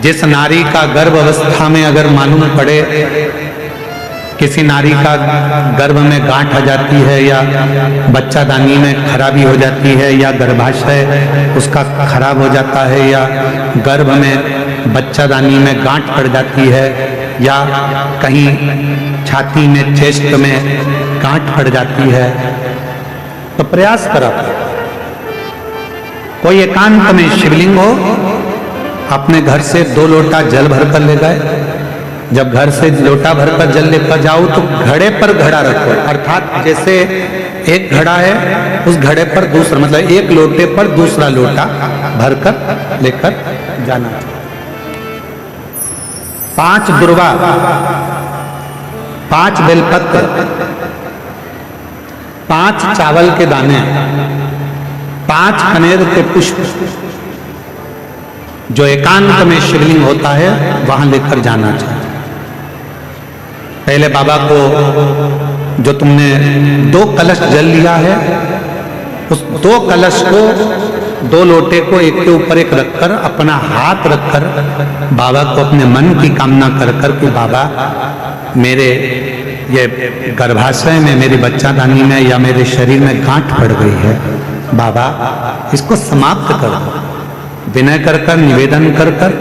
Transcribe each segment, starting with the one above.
जिस नारी का गर्भ अवस्था में अगर मालूम पड़े किसी नारी का गर्भ में गांठ आ जाती है या बच्चादानी में खराबी हो जाती है या गर्भाशय उसका खराब हो जाता है या गर्भ में बच्चादानी में गांठ पड़ जाती है या कहीं छाती में चेस्ट में गांठ पड़ जाती है तो प्रयास करो, कोई एकांत में शिवलिंग हो, अपने घर से 2 लोटा जल भरकर ले गए। जब घर से लोटा भरकर जल लेकर जाओ तो घड़े पर घड़ा रखो, अर्थात जैसे एक घड़ा है उस घड़े पर दूसरा, मतलब एक लोटे पर दूसरा लोटा भरकर लेकर जाना। 5 दुर्वा, 5 बेलपत्र, 5 चावल के दाने, 5 कनेर के पुष्प जो एकांत में शिवलिंग होता है वहां लेकर जाना चाहिए। पहले बाबा को जो तुमने 2 कलश जल लिया है उस 2 कलश को 2 लोटे को एक के ऊपर एक रखकर अपना हाथ रखकर बाबा को अपने मन की कामना कर कर कि बाबा मेरे ये गर्भाशय में मेरी बच्चादानी में या मेरे शरीर में गांठ पड़ गई है, बाबा इसको समाप्त कर दो। विनय कर कर निवेदन कर कर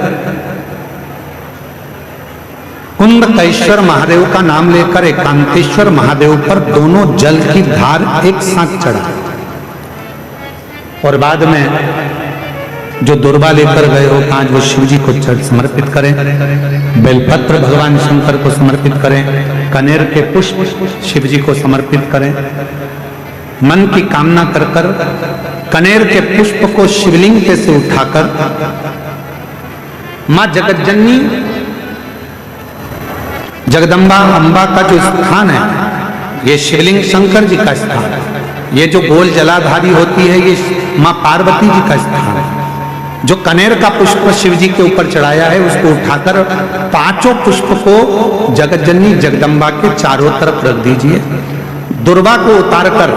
कुंडकेश्वर महादेव का नाम लेकर एकांतेश्वर महादेव पर दोनों जल की धार एक साथ चढ़ा और बाद में जो दुर्वा लेकर गए हो 5 वो शिव जी को समर्पित करें, बेलपत्र भगवान शंकर को समर्पित करें, कनेर के पुष्प शिव जी को समर्पित करें। मन की कामना कर कर कनेर के पुष्प को शिवलिंग पे से उठाकर मां जगतजननी जगदम्बा अम्बा का जो स्थान है, ये शिवलिंग शंकर जी का स्थान है, ये जो गोल जलाधारी होती है ये मां पार्वती जी का स्थान है। जो कनेर का पुष्प शिव जी के ऊपर चढ़ाया है उसको उठाकर 5 पुष्प को जगतजननी जगदम्बा के चारों तरफ रख दीजिए। दुर्वा को उतारकर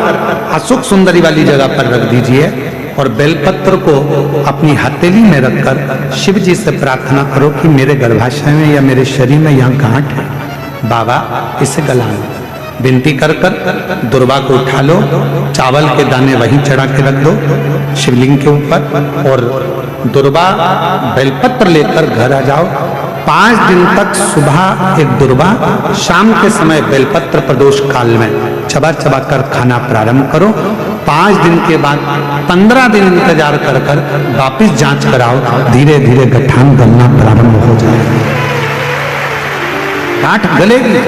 अशोक सुंदरी वाली जगह पर रख दीजिए और बेलपत्र को अपनी हथेली में रखकर शिव जी से प्रार्थना करो कि मेरे गर्भाशय में या मेरे शरीर में यहाँ गांठ है, बाबा इसे गला लो। विनती कर कर दुर्वा को उठा लो, चावल के दाने वहीं चढ़ा के रख दो शिवलिंग के ऊपर और दुर्वा बेलपत्र लेकर घर आ जाओ। 5 दिन तक सुबह एक दुर्वा, शाम के समय बेलपत्र प्रदोष काल में चबा चबा कर खाना प्रारंभ करो। 5 दिन के बाद 15 दिन इंतजार कर कर वापिस जांच कराओ, धीरे धीरे गठान गलना प्रारंभ हो जाएगा। गांठ गलेगी,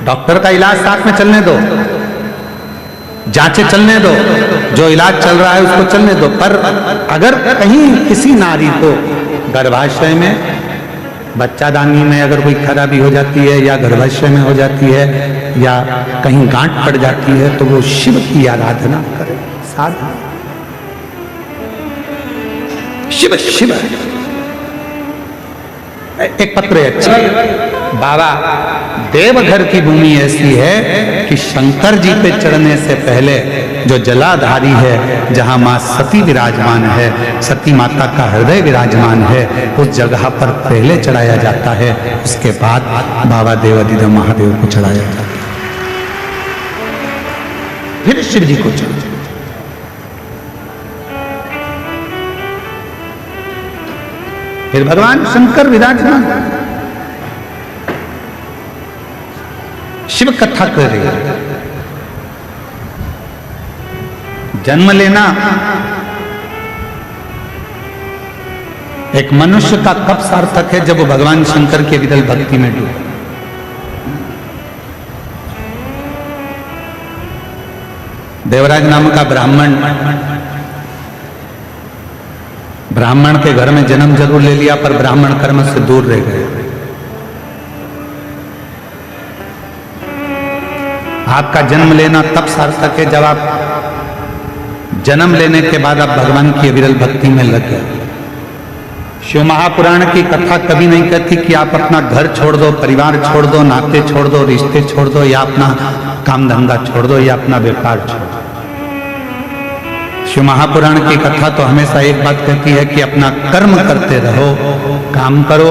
डॉक्टर का इलाज साथ में चलने दो, जांचें चलने दो, जो इलाज चल रहा है उसको चलने दो। पर अगर कहीं किसी नारी को गर्भाशय में बच्चादानी में अगर कोई खराबी हो जाती है या गर्भाशय में हो जाती है या कहीं गांठ पड़ जाती है तो वो शिव की आराधना करे, साधना शिव शिव। एक पत्र है अच्छा, बाबा देवघर की भूमि ऐसी है कि शंकर जी पे चढ़ने से पहले जो जलाधारी है, जहां मां सती विराजमान है, सती माता का हृदय विराजमान है, उस जगह पर पहले चढ़ाया जाता है, उसके बाद बाबा देवाधिदेव महादेव को चढ़ाया जाता है, फिर शिव जी को चढ़ाया। फिर भगवान शंकर विराजमान, शिव कथा कर रही है। जन्म लेना एक मनुष्य का कब सार्थक है, जब वो भगवान शंकर के विरल भक्ति में डूबे। देवराज नाम का ब्राह्मण के घर में जन्म जरूर ले लिया पर ब्राह्मण कर्म से दूर रह गए। आपका जन्म लेना तब सार्थक है जब आप जन्म लेने के बाद आप भगवान की विरल भक्ति में लग गए। शिव महापुराण की कथा कभी नहीं कहती कि आप अपना घर छोड़ दो, परिवार छोड़ दो, नाते छोड़ दो, रिश्ते छोड़ दो या अपना काम धंधा छोड़ दो या अपना व्यापार छोड़ दो। शिव महापुराण की कथा तो हमेशा एक बात कहती है कि अपना कर्म करते रहो, काम करो,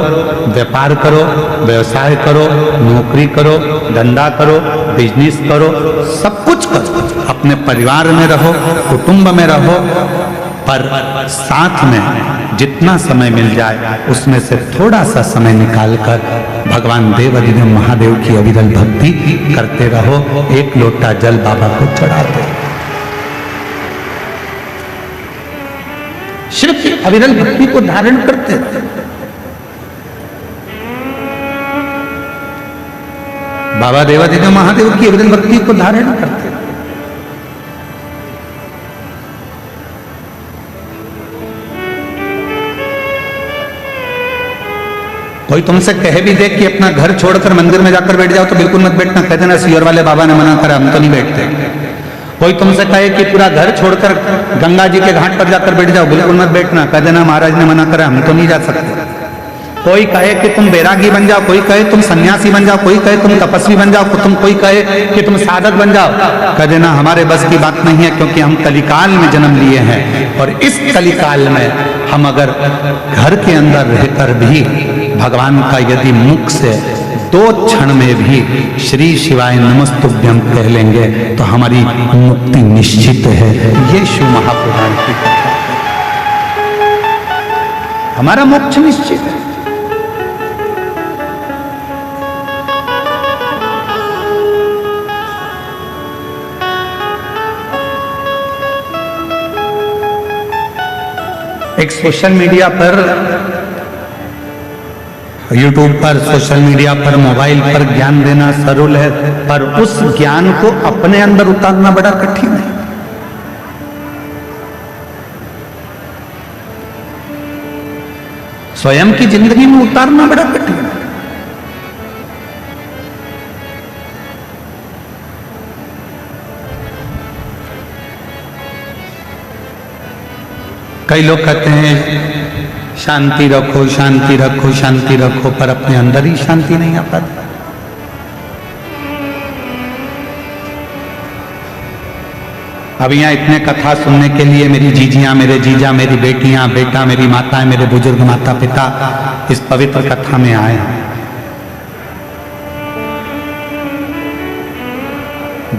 व्यापार करो, व्यवसाय करो, नौकरी करो, धंधा करो, बिजनेस करो, सब कुछ करो, अपने परिवार में रहो, कुटुंब में रहो, पर साथ में जितना समय मिल जाए उसमें से थोड़ा सा समय निकालकर भगवान देवाधिदेव महादेव की अविरल भक्ति करते रहो। एक लोटा जल बाबा को चढ़ाते, सिर्फ अविरल भक्ति को धारण करते रहे। बाबा देवाधिदेव महादेव की अविरल भक्ति को धारण करते। कोई तुमसे कहे भी दे कि अपना घर छोड़कर मंदिर में जाकर बैठ जाओ तो बिल्कुल मत बैठना, कह देना सियोर वाले बाबा ने मना करा, हम तो नहीं बैठते। कोई तुमसे कहे कि पूरा घर छोड़कर गंगा जी के घाट पर जाकर बैठ जाओ, बिल्कुल मत बैठना, कह देना महाराज ने मना करा, हम तो नहीं जा सकते। कोई कहे कि तुम बैरागी बन जाओ, कोई कहे तुम सन्यासी बन जाओ, कोई कहे तुम तपस्वी बन जाओ, कोई कहे कि तुम साधक बन जाओ, कह देना हमारे बस की बात नहीं है, क्योंकि हम कलिकाल में जन्म लिए हैं। और इस कलिकाल में हम अगर घर के अंदर रहकर भी भगवान का यदि मुख से 2 क्षण में भी श्री शिवाय नमस्तुभ्यं कह लेंगे तो हमारी मुक्ति निश्चित है। ये शिव महापुराण की कथा, हमारा मोक्ष निश्चित है। एक सोशल मीडिया पर, यूट्यूब पर, सोशल मीडिया पर, मोबाइल पर ज्ञान देना सरल है, पर उस ज्ञान को अपने अंदर उतारना बड़ा कठिन है। स्वयं की जिंदगी में उतारना बड़ा कठिन है। कई लोग कहते हैं शांति रखो, शांति रखो, शांति रखो, पर अपने अंदर ही शांति नहीं आ पाती। अब यहाँ इतने कथा सुनने के लिए मेरी जीजियां, मेरे जीजा, मेरी बेटियां, बेटा, मेरी माताएं, मेरे बुजुर्ग माता पिता इस पवित्र कथा में आए हैं।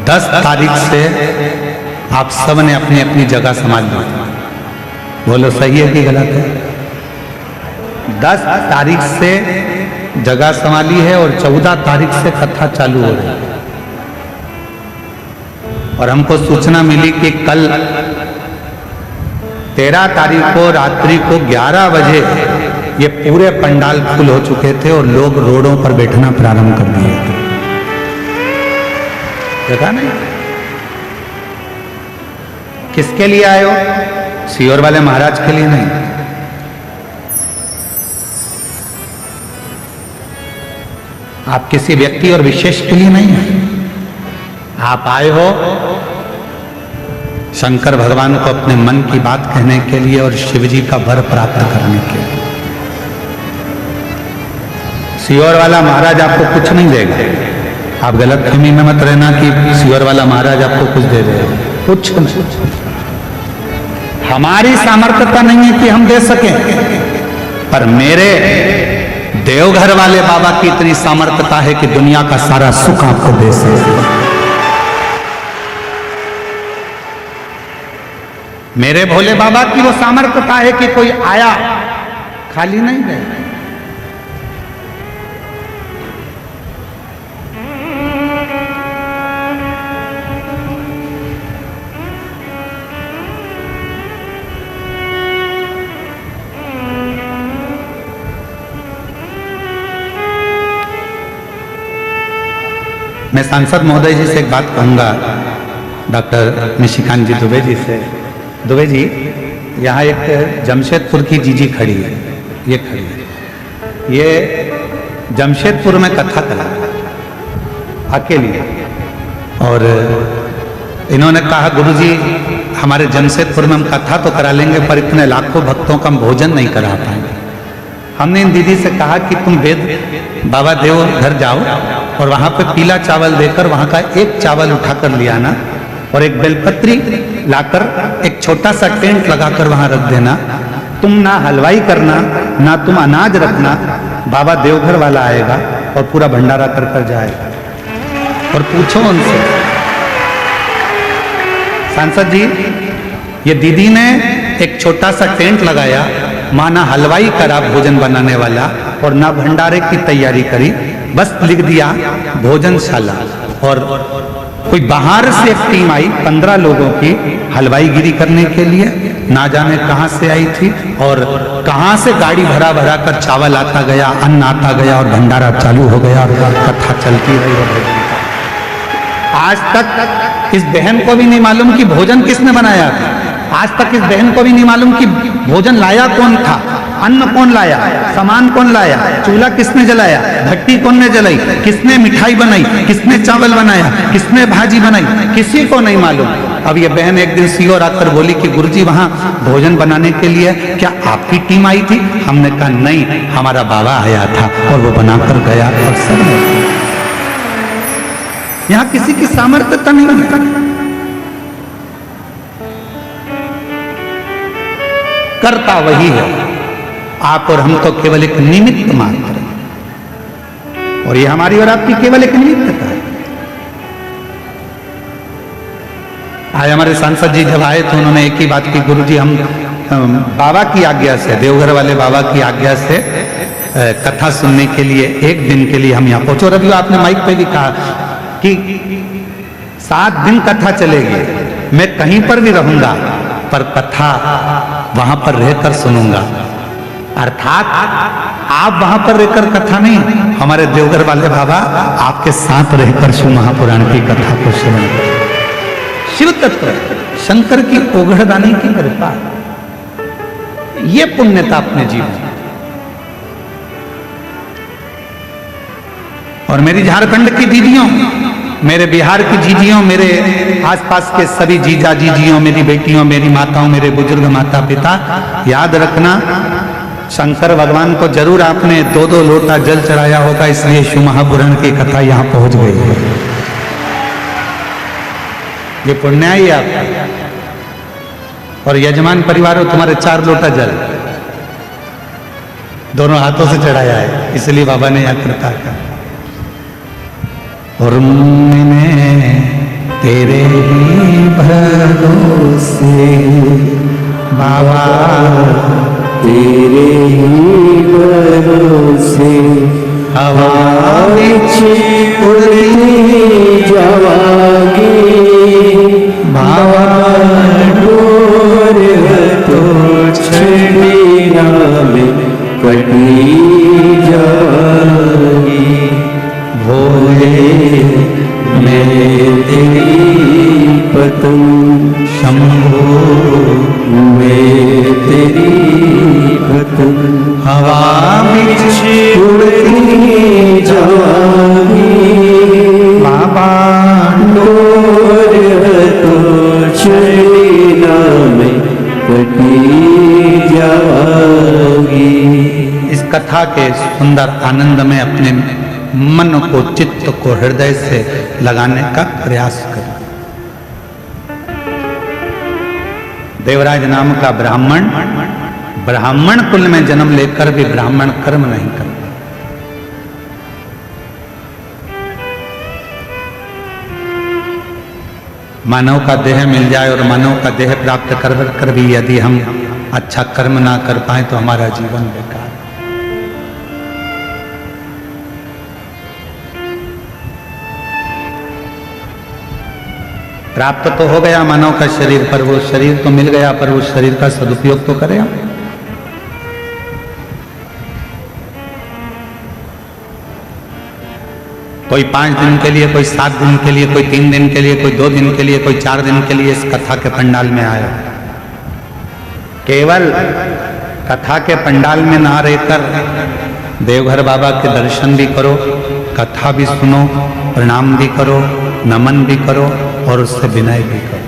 10 तारीख से आप सब ने अपनी अपनी जगह संभाल ली। बोलो सही है कि गलत है? 10 तारीख से जगह संभाली है और 14 तारीख से कथा चालू हो रही है। और हमको सूचना मिली कि कल 13 तारीख को रात्रि को 11 बजे ये पूरे पंडाल फुल हो चुके थे और लोग रोडों पर बैठना प्रारंभ कर दिए थे। देखा नहीं? किसके लिए आए हो? सियोर वाले महाराज के लिए नहीं, आप किसी व्यक्ति और विशेष के लिए नहीं है। आप आए हो शंकर भगवान को अपने मन की बात कहने के लिए और शिव जी का वर प्राप्त करने के लिए। सियोर वाला महाराज आपको कुछ नहीं देगा। आप गलतफहमी में मत रहना कि सियोर वाला महाराज आपको कुछ दे देगा, कुछ नहीं। हमारी सामर्थ्यता नहीं है कि हम दे सकें, पर मेरे देवघर वाले बाबा की इतनी सामर्थ्यता है कि दुनिया का सारा सुख आपको दे सके। मेरे भोले बाबा की वो सामर्थ्यता है कि कोई आया खाली नहीं गया। मैं सांसद महोदय जी से एक बात कहूंगा, डॉक्टर निशिकांत जी दुबे जी से। दुबे जी, यहाँ एक जमशेदपुर की जीजी खड़ी है, ये खड़ी है, ये जमशेदपुर में कथा करा अकेली, और इन्होंने कहा गुरुजी हमारे जमशेदपुर में हम कथा तो करा लेंगे पर इतने लाखों भक्तों का हम भोजन नहीं करा पाएंगे। हमने इन दीदी से कहा कि तुम वेद बाबा देव घर जाओ और वहां पे पीला चावल देकर वहां का एक चावल उठाकर ले आना और एक बेलपत्री लाकर एक छोटा सा टेंट लगाकर वहां रख देना, तुम ना हलवाई करना ना तुम अनाज रखना, बाबा देवघर वाला आएगा और पूरा भंडारा कर कर जाएगा। और पूछो उनसे, सांसद जी ये दीदी ने एक छोटा सा टेंट लगाया, मां ना हलवाई करा भोजन बनाने वाला और ना भंडारे की तैयारी करी, बस लिख दिया भोजनशाला। और कोई बाहर से एक टीम आई 15 लोगों की हलवाईगिरी करने के लिए, ना जाने कहां से आई थी और कहां से गाड़ी भरा भरा कर चावल आता गया, अन्न आता गया और भंडारा चालू हो गया और कथा चलती रही। आज तक इस बहन को भी नहीं मालूम कि भोजन किसने बनाया था। आज तक इस बहन को भी नहीं मालूम कि भोजन लाया कौन था, अन्न कौन लाया, सामान कौन लाया, चूल्हा किसने जलाया, भट्टी कौन ने जलाई, किसने मिठाई बनाई, किसने चावल बनाया, किसने भाजी बनाई, किसी को नहीं मालूम। अब ये बहन एक दिन सीओर आकर बोली कि गुरुजी वहां भोजन बनाने के लिए क्या आपकी टीम आई थी? हमने कहा नहीं, हमारा बाबा आया था और वो बनाकर गया। और सब यहाँ किसी की सामर्थ्यता नहीं है, करता वही है, आप और हम तो केवल एक निमित्त मात्र हैं। और ये हमारी और आपकी केवल एक निमित्तता है। आज हमारे सांसद जी जब आए तो उन्होंने एक ही बात की, गुरुजी हम बाबा की आज्ञा से, देवघर वाले बाबा की आज्ञा से कथा सुनने के लिए एक दिन के लिए हम यहाँ पहुंचे। और अभी आपने माइक पे भी कहा कि 7 दिन कथा चलेगी, मैं कहीं पर भी रहूंगा पर कथा वहां पर रहकर सुनूंगा। अर्थात आप वहां पर रहकर कथा नहीं, हमारे देवघर वाले बाबा आपके साथ रहकर शिव महापुराण की कथा को श्रवण करें। शिव तत्व शंकर की ओघड़दानी की कृपा, ये पुण्यता अपने जीवन। और मेरी झारखंड की दीदियों, मेरे बिहार की जीजियों, मेरे आसपास के सभी जीजा जीजियों, मेरी बेटियों, मेरी माताओं, मेरे बुजुर्ग माता पिता, याद रखना शंकर भगवान को जरूर आपने 2-2 लोटा जल चढ़ाया होगा, इसलिए शिव महापुराण की कथा यहां पहुंच गई है। ये पुण्य ही आपका। और यजमान परिवारों, तुम्हारे 4 लोटा जल दोनों हाथों से चढ़ाया है, इसलिए बाबा ने यह कृपा का। और मैंने तेरे ही भरोसे बाबा, तेरे ही भरोसे हवा बिच उड़ती जावागी, बाबा डोर तो छड़ी में कटी जावागी। भोले मैं तेरी पतंग, शंभो मैं तेरी पतंग, हवा बिच उड़ती जावागी, बाबा डोर तो छड़ी में कटी जावागी। इस कथा के सुंदर आनंद में अपने मन को, चित्त को हृदय से लगाने का प्रयास करें। देवराज नाम का ब्राह्मण, ब्राह्मण कुल में जन्म लेकर भी ब्राह्मण कर्म नहीं करता। मानव का देह मिल जाए और मानव का देह प्राप्त कर भी यदि हम अच्छा कर्म ना कर पाए तो हमारा जीवन बेकार। प्राप्त तो हो गया मानव का शरीर, पर वो शरीर तो मिल गया, पर उस शरीर का सदुपयोग तो करें। कोई 5 दिन के लिए, कोई 7 दिन के लिए, कोई 3 दिन के लिए, कोई 2 दिन के लिए, कोई 4 दिन के लिए इस कथा के पंडाल में आया। केवल कथा के पंडाल में ना रहकर देवघर बाबा के दर्शन भी करो, कथा भी सुनो, प्रणाम भी करो, नमन भी करो और उससे विनय भी करो।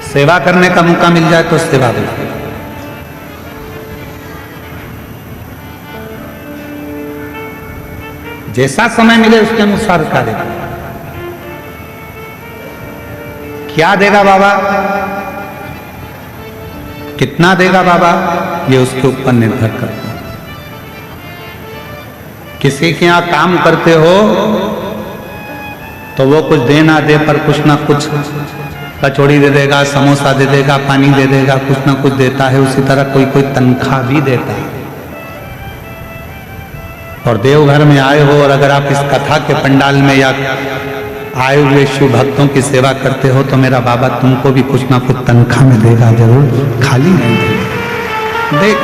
सेवा करने का मौका मिल जाए तो सेवा भी करो। जैसा समय मिले उसके अनुसार कार्य करो। क्या देगा बाबा, कितना देगा बाबा, ये उसके ऊपर निर्भर करता है। किसी के यहां काम करते हो तो वो कुछ दे ना दे पर कुछ ना कुछ कचौड़ी दे देगा, समोसा दे देगा, पानी दे देगा, कुछ ना कुछ देता है। उसी तरह कोई कोई तनख्वाह भी देता है। और देवघर में आए हो और अगर आप इस कथा के पंडाल में या आए हुए शिव भक्तों की सेवा करते हो तो मेरा बाबा तुमको भी कुछ ना कुछ तनख्वाह में देगा जरूर, खाली नहीं देगा। देख,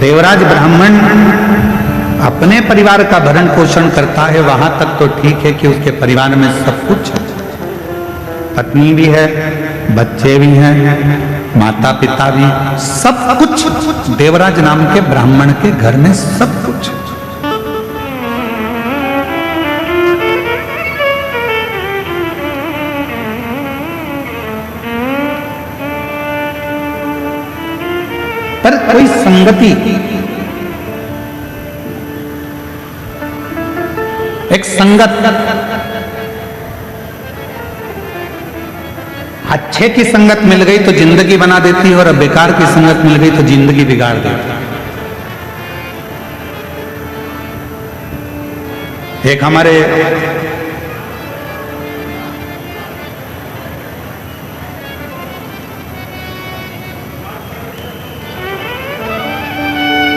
देवराज ब्राह्मण अपने परिवार का भरण पोषण करता है, वहां तक तो ठीक है कि उसके परिवार में सब कुछ है, पत्नी भी है, बच्चे भी हैं, माता पिता भी, सब कुछ देवराज नाम के ब्राह्मण के घर में सब कुछ। पर कोई संगति, एक संगत, अच्छे की संगत मिल गई तो जिंदगी बना देती है और बेकार की संगत मिल गई तो जिंदगी बिगाड़ देती है। एक हमारे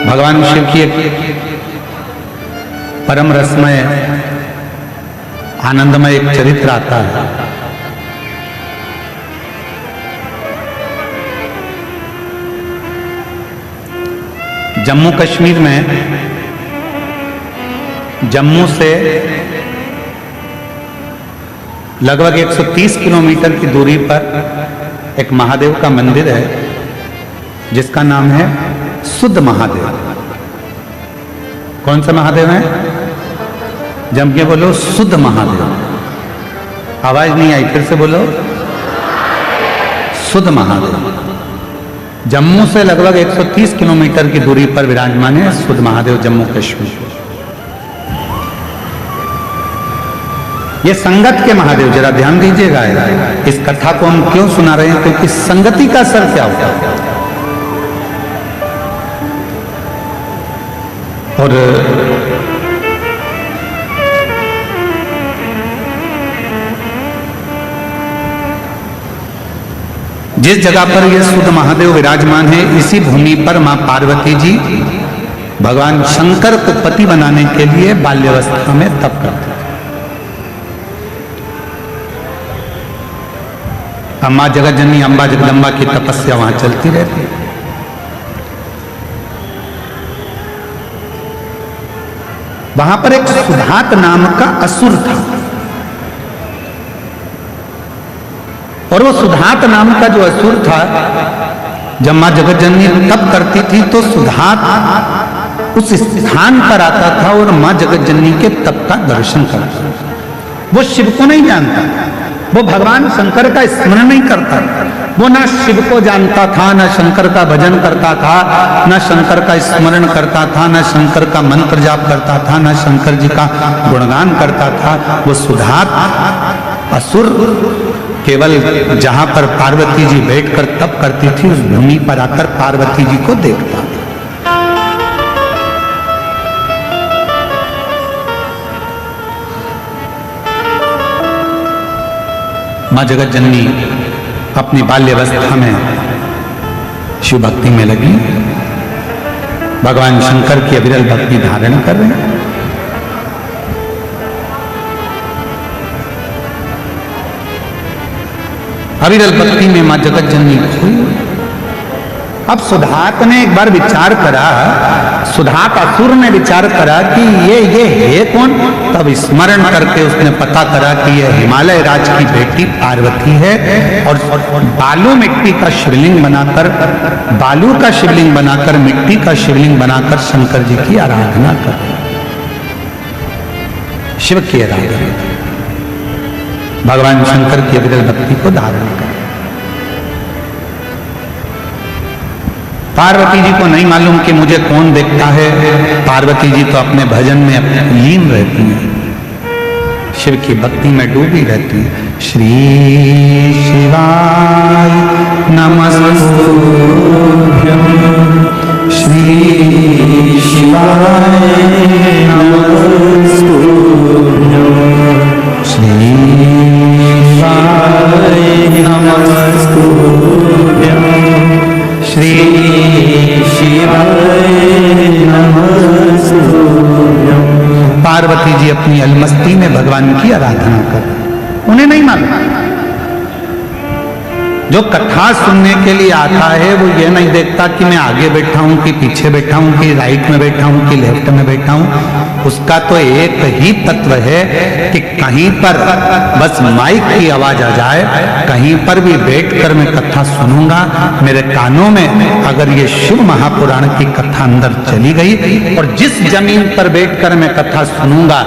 भगवान शिव की एक परम रसमय आनंदमय एक चरित्र आता है। जम्मू कश्मीर में, जम्मू से लगभग 130 किलोमीटर की दूरी पर एक महादेव का मंदिर है जिसका नाम है शुद्ध महादेव। कौन सा महादेव है? जम के बोलो, शुद्ध महादेव। आवाज नहीं आई, फिर से बोलो, शुद्ध महादेव। जम्मू से लगभग 130 किलोमीटर की दूरी पर विराजमान है शुद्ध महादेव, जम्मू कश्मीर। ये संगत के महादेव, जरा ध्यान दीजिएगा। इस कथा को हम क्यों सुना रहे हैं? क्योंकि संगति का असर क्या होता है। और जिस जगह पर यह शुद्ध महादेव विराजमान है, इसी भूमि पर मां पार्वती जी भगवान शंकर को पति बनाने के लिए बाल्यावस्था में तप करते थे। अम्मा जगतजननी अम्बा जगदम्बा की तपस्या वहां चलती रहती। वहां पर एक सुधात नाम का असुर था, और वो सुधात नाम का जो असुर था, जब मां जगतजननी तप करती थी तो सुधात उस स्थान पर आता था और मां जगतजननी के तप का दर्शन करता था। वो शिव को नहीं जानता, वो भगवान शंकर का स्मरण नहीं करता, वो ना शिव को जानता था, ना शंकर का भजन करता था, ना शंकर का स्मरण करता था, ना शंकर का मंत्र जाप करता था, ना शंकर जी का गुणगान करता था। वो सुधात असुर केवल जहां पर पार्वती जी बैठकर तप करती थी उस भूमि पर आकर पार्वती जी को देखता था। मां जगतजननी अपनी बाल्यावस्था में शिव भक्ति में लगी, भगवान शंकर की अविरल भक्ति धारण कर रहे हैं। अविरल भक्ति में मां जगतजननी खोई। अब सुधात ने एक बार विचार करा, सुधात असुर ने विचार करा कि ये है कौन। तब स्मरण करके उसने पता करा कि यह हिमालय राज की बेटी पार्वती है, और बालू मिट्टी का शिवलिंग बनाकर, बालू का शिवलिंग बनाकर, मिट्टी का शिवलिंग बनाकर शंकर जी की आराधना कर, शिव की आराधना, भगवान शंकर की अविरल भक्ति को धारण कर। पार्वती जी को नहीं मालूम कि मुझे कौन देखता है, पार्वती जी तो अपने भजन में लीन रहती हैं। शिव की भक्ति में डूबी रहती है। श्री शिवाय नमस्तुभ्यं, श्री शिवाय नमस्तुभ्यं, श्री शिवाय नमस्तुभ्यं, श्री शिवाय नमस्तुभ्यं। पार्वती जी अपनी अलमस्ती में भगवान की आराधना कर, उन्हें नहीं मालूम। जो कथा सुनने के लिए आता है वो ये नहीं देखता कि मैं आगे बैठा हूं कि पीछे बैठा हूं कि राइट में बैठा हूं कि लेफ्ट में बैठा हूं। उसका तो एक ही तत्व है कि कहीं पर बस माइक की आवाज आ जाए, कहीं पर भी बैठकर मैं कथा सुनूंगा, मेरे कानों में अगर ये शिव महापुराण की कथा अंदर चली गई, और जिस जमीन पर बैठकर मैं कथा सुनूंगा,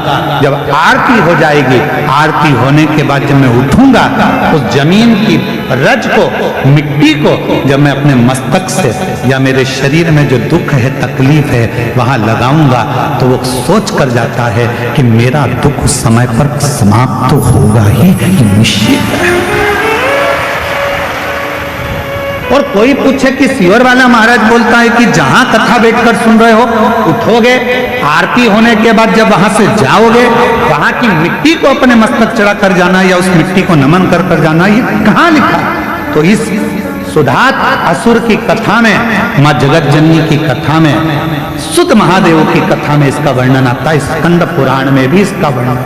जब आरती हो जाएगी, आरती होने के बाद जब मैं उठूंगा, उस जमीन की रज को, मिट्टी को जब मैं अपने मस्तक से या मेरे शरीर में जो दुख है, तकलीफ है, वहां लगाऊंगा, तो वो सोच कर जाता है कि मेरा दुख उस समय पर समाप्त तो होगा ही, निश्चित है। और कोई पूछे कि सीवर वाला महाराज बोलता है कि जहां कथा बैठकर सुन रहे हो, उठोगे, आरती होने के बाद जब वहां से जाओगे, वहां की मिट्टी को अपने मस्तक चढ़ा कर जाना या उस मिट्टी को नमन कर कर जाना, ये कहां लिखा? तो इस सुधात असुर की कथा में, मां जगत जननी की कथा में, सुत महादेव की कथा में इसका वर्णन आता है। स्कंद पुराण में भी इसका वर्णन,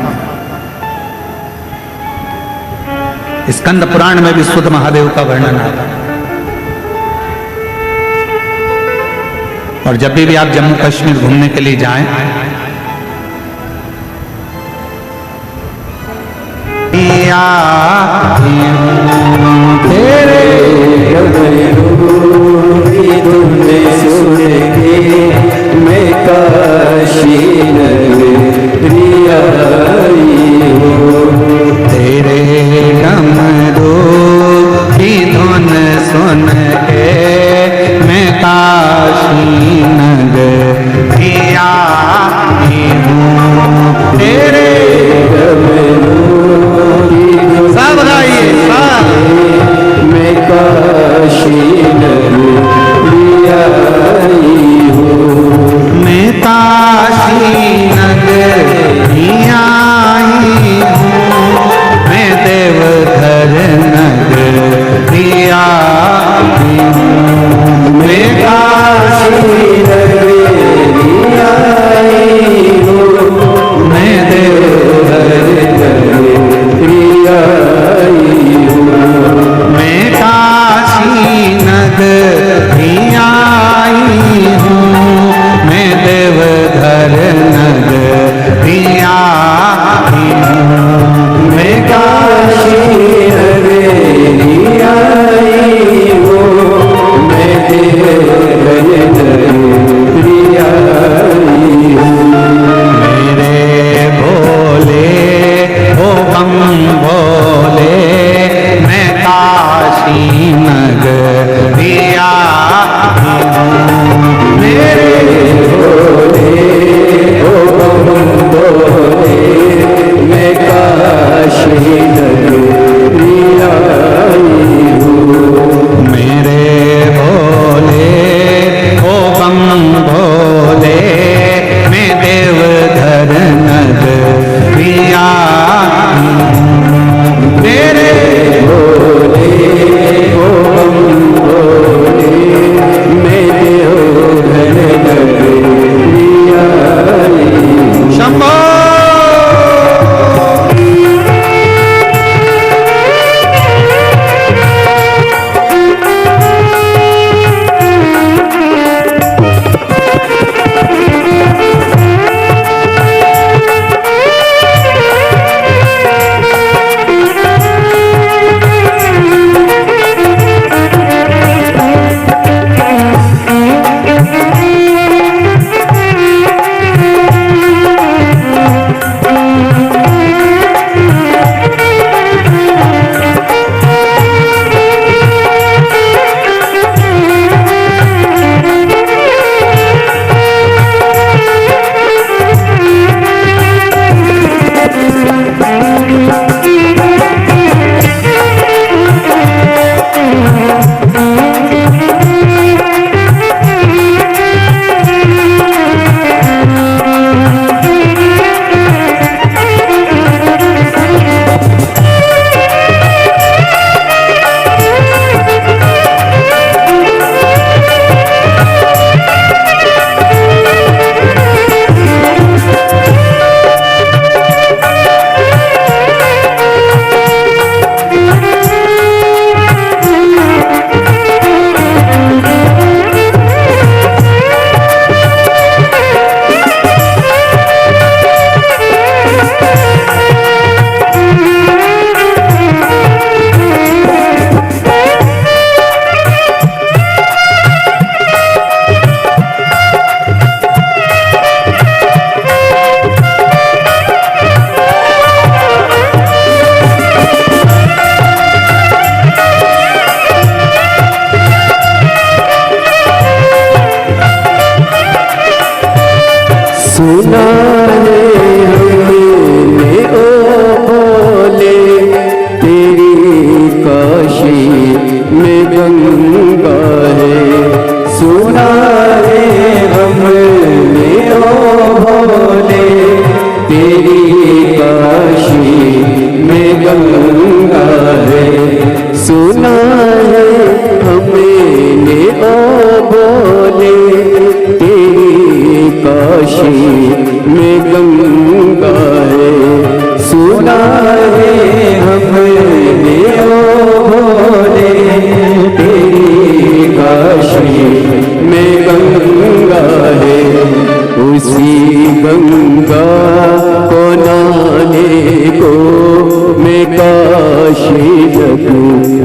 स्कंद पुराण में भी सुत महादेव का वर्णन आता है। और जब भी आप जम्मू कश्मीर घूमने के लिए जाएं, तेरे तुमने सुन के मैं काशी नगरी आई हूँ, तेरे डमरू की धुन सुन के मैं काशी नगरी आई हूँ, तेरे डमरू की धुन सब गाइए।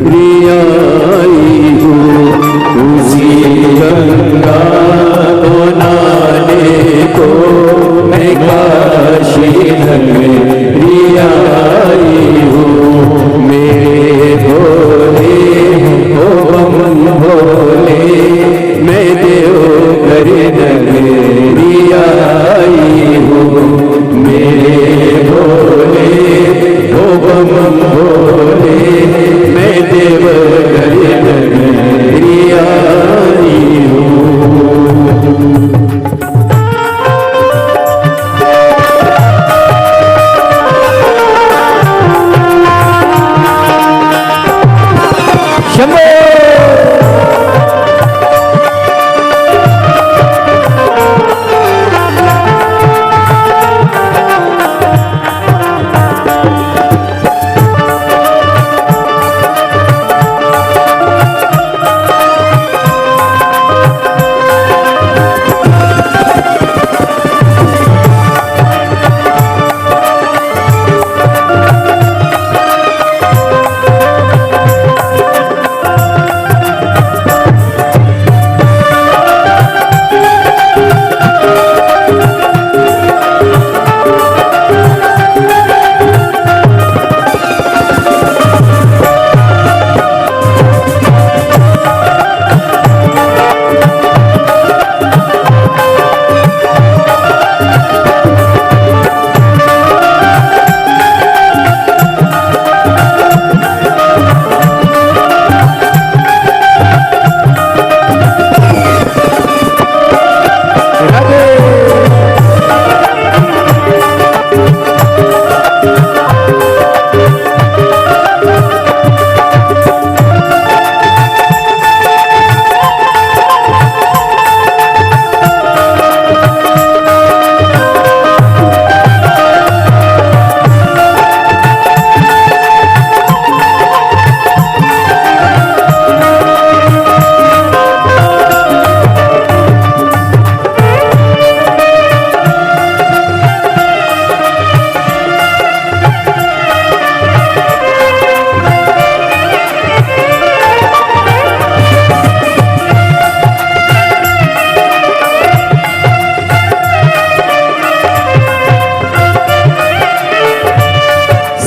रियाई हूँ। उसी गंगा को नहाने को मैं काशी नगरी आई हूँ। मेरे भोले ओ बम भोले मैं देवघर नगरी आई हूँ। मेरे भोले ओ बम भोले मैं देवघर नगरी आई हूँ। शंभो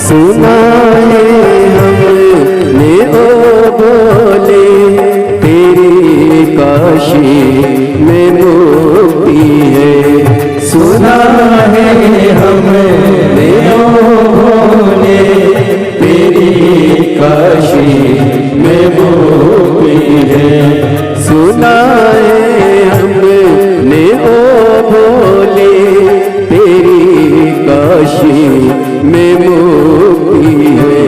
सुना है हमने ओ बोले तेरी काशी में मुक्ति है। सुना है हमने ओ बोले तेरी काशी में मुक्ति है। सुना है हमने ओ बोले तेरी काशी में मुक्ति है।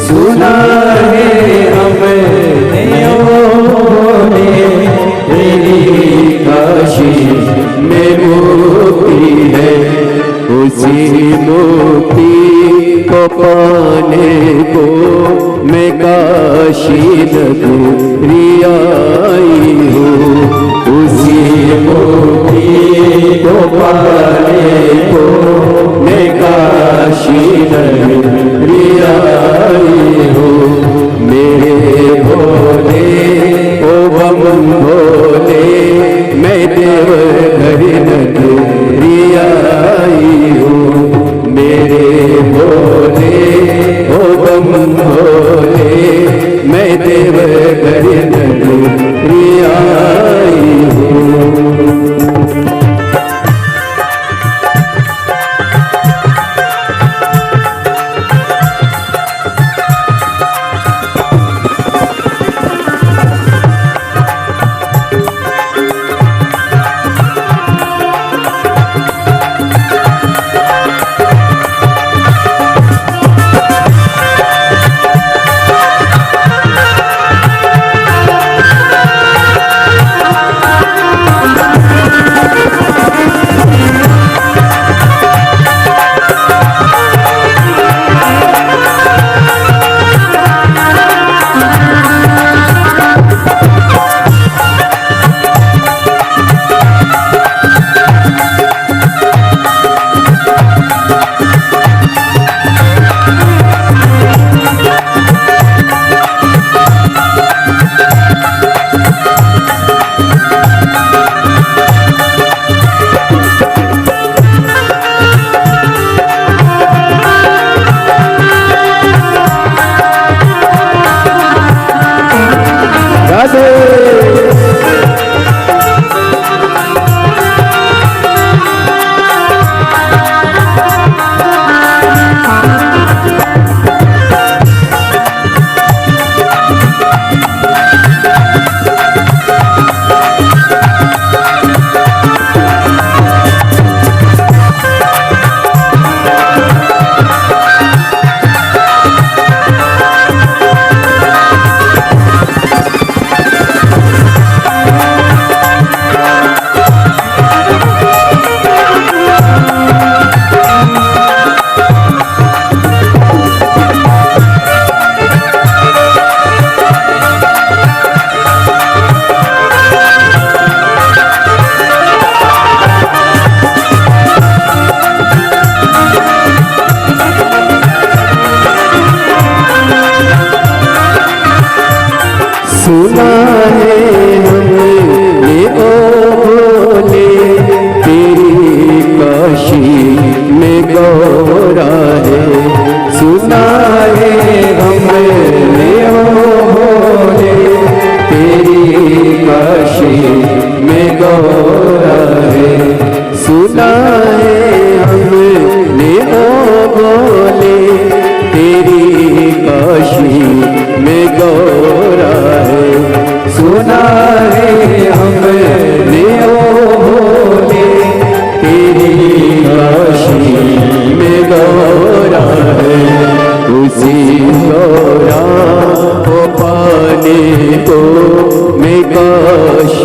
सुना है हमने ओ बोले तेरी काशी में मुक्ति है। उसी मुक्ति को पाने को मैं काशी नगरी आई हूँ। उसी मुक्ति को पाने को मैं काशी नगरी आई हूँ। मेरे भोले ओ बम भोले मैं देवघर नगरी आई हूँ। मेरे भोले ओ बम भोले मैं देवघर नगरी आई हूँ।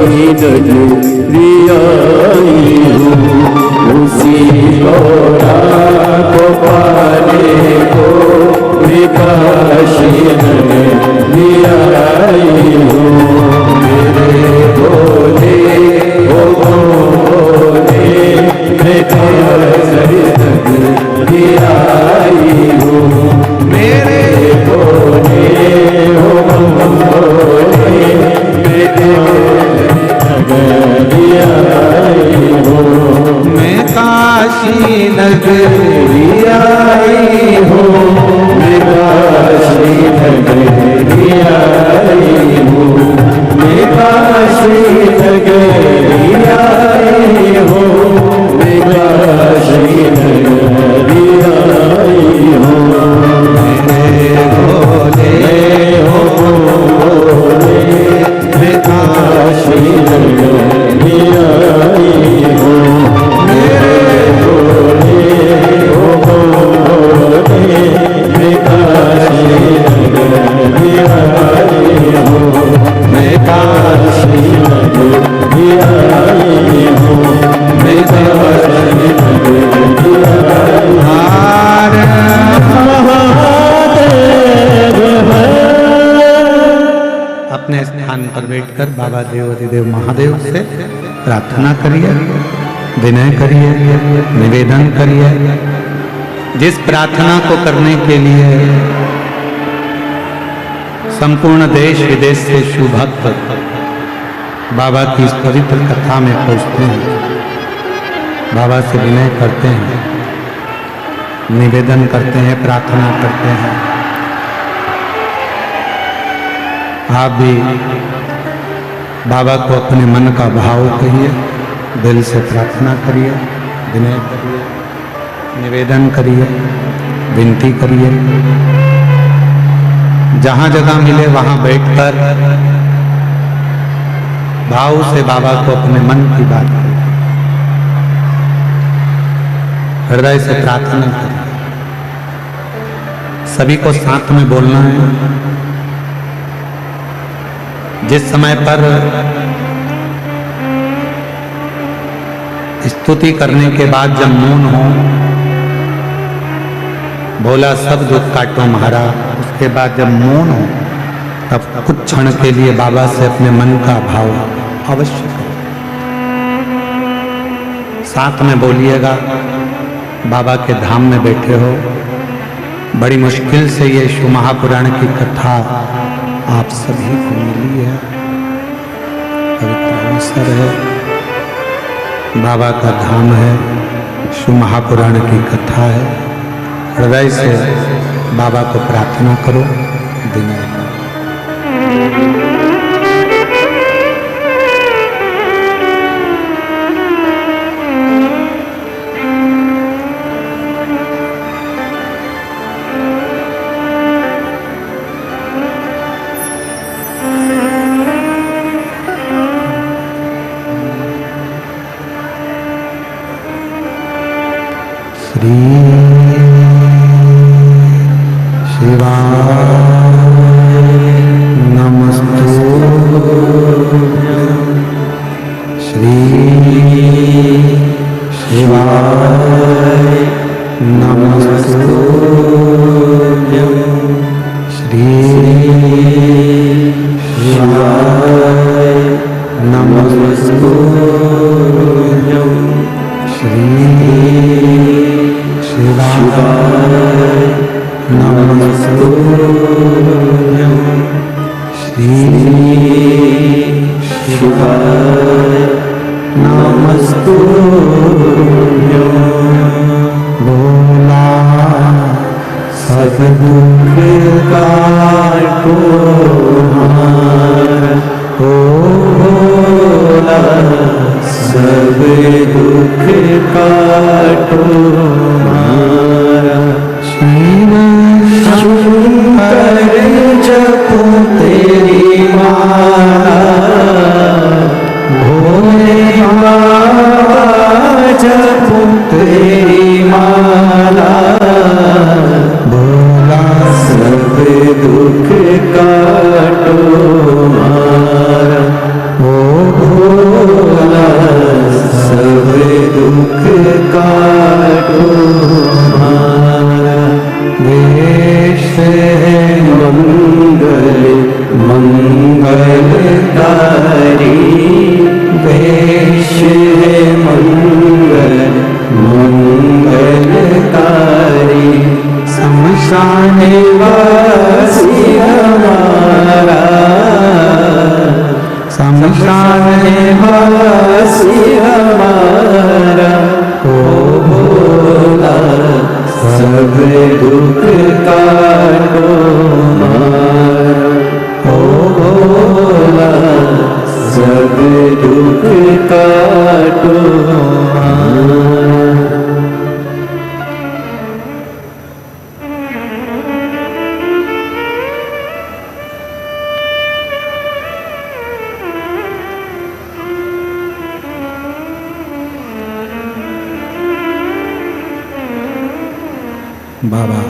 नगरी आई हूँ, उसी गौरा को पाने को मैं काशी नगरी आई हूँ। मेरे भोले ओ भोले मैं काशी नगरी आई हूँ। मेरे भोले ओ भोले मैं नगरी आई हूँ। मैं काशी नगरी आई हूँ, मैं काशी नगरी आई हूँ। मैं काशी नगरी आई हूँ, मैं काशी नगरी आई हूँ। मेरे भोले हो भोले मैं काशी नगरी आई हूँ। मेरे भोले हो भोले मैं काशी नगरी आई हूँ। मैं काशी नगरी आई हूँ। मैं काशी नगरी आई हूँ। अपने स्थान पर बैठकर बाबा देव महादेव से प्रार्थना करिए, विनय करिए, निवेदन करिए। जिस प्रार्थना को करने के लिए संपूर्ण देश विदेश से शिव भक्त बाबा की इस पवित्र कथा में पहुंचते हैं, बाबा से विनय करते हैं, निवेदन करते हैं, प्रार्थना करते हैं। आप भी बाबा को अपने मन का भाव कहिए, दिल से प्रार्थना करिए, विनय करिए, निवेदन करिए, विनती करिए। जहाँ जगह मिले वहाँ बैठकर भाव से बाबा को अपने मन की बात करिए, हृदय से प्रार्थना करिए। सभी को साथ में बोलना है। जिस समय पर स्तुति करने के बाद जब मौन हो, बोला सब दुख काटो महारा, उसके बाद जब मौन हो तब कुछ क्षण के लिए बाबा से अपने मन का भाव अवश्य करो। साथ में बोलिएगा। बाबा के धाम में बैठे हो, बड़ी मुश्किल से ये शिव महापुराण की कथा आप सभी को मिली है। पवित्र अवसर है, बाबा का धाम है, शिव महापुराण की कथा है। हृदय से बाबा को प्रार्थना करो, विनय करो। दुख काटो मारा, ओ शमशान है वासी हमारा, ओ भोला सब दुख काटो हमारा, ओ भोला सब दुख काटो हमारा। बाबा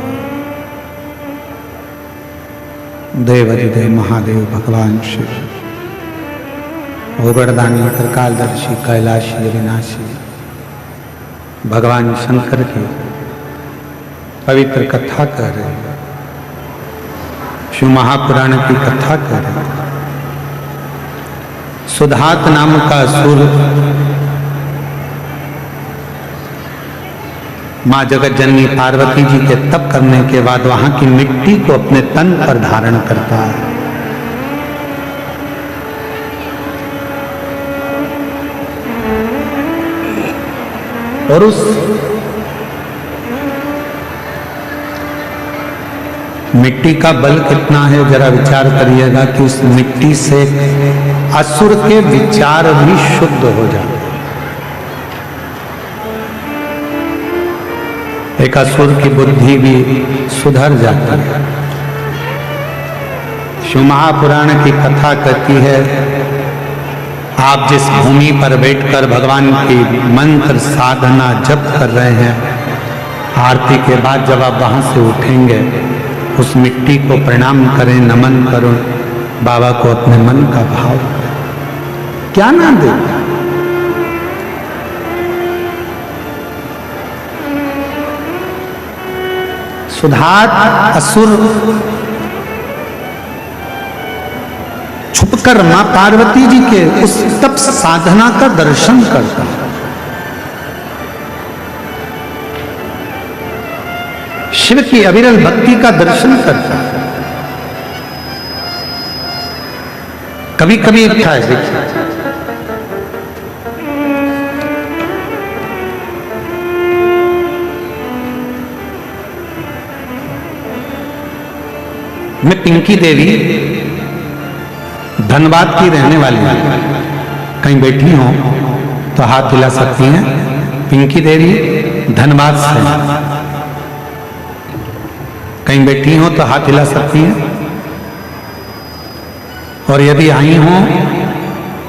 देवाधिदेव महादेव भगवान शिव, उगड़दानी त्रिकालदर्शी कैलाशी अविनाशी भगवान शंकर की पवित्र कथा कर रहे हैं, शिव महापुराण की कथा कर रहे हैं। सुधात नाम का असुर माँ जगत जननी पार्वती जी के तप करने के बाद वहां की मिट्टी को अपने तन पर धारण करता है। और उस मिट्टी का बल कितना है जरा विचार करिएगा कि उस मिट्टी से असुर के विचार भी शुद्ध हो जाते, एक असुर की बुद्धि भी सुधर जाती है। शिव महापुराण की कथा कहती है, आप जिस भूमि पर बैठकर भगवान की मंत्र साधना जप कर रहे हैं, आरती के बाद जब आप वहां से उठेंगे उस मिट्टी को प्रणाम करें, नमन करो, बाबा को अपने मन का भाव क्या ना दे। सुधात असुर छुपकर मां पार्वती जी के उस तप साधना का दर्शन करता, शिव की अविरल भक्ति का दर्शन करता। कभी कभी इच्छा है, देखिए मैं पिंकी देवी धनबाद की रहने वाली हूं, कहीं बैठी हो तो हाथ हिला सकती हैं। पिंकी देवी धनबाद से, कहीं बैठी हो तो हाथ हिला सकती हैं। और यदि आई हो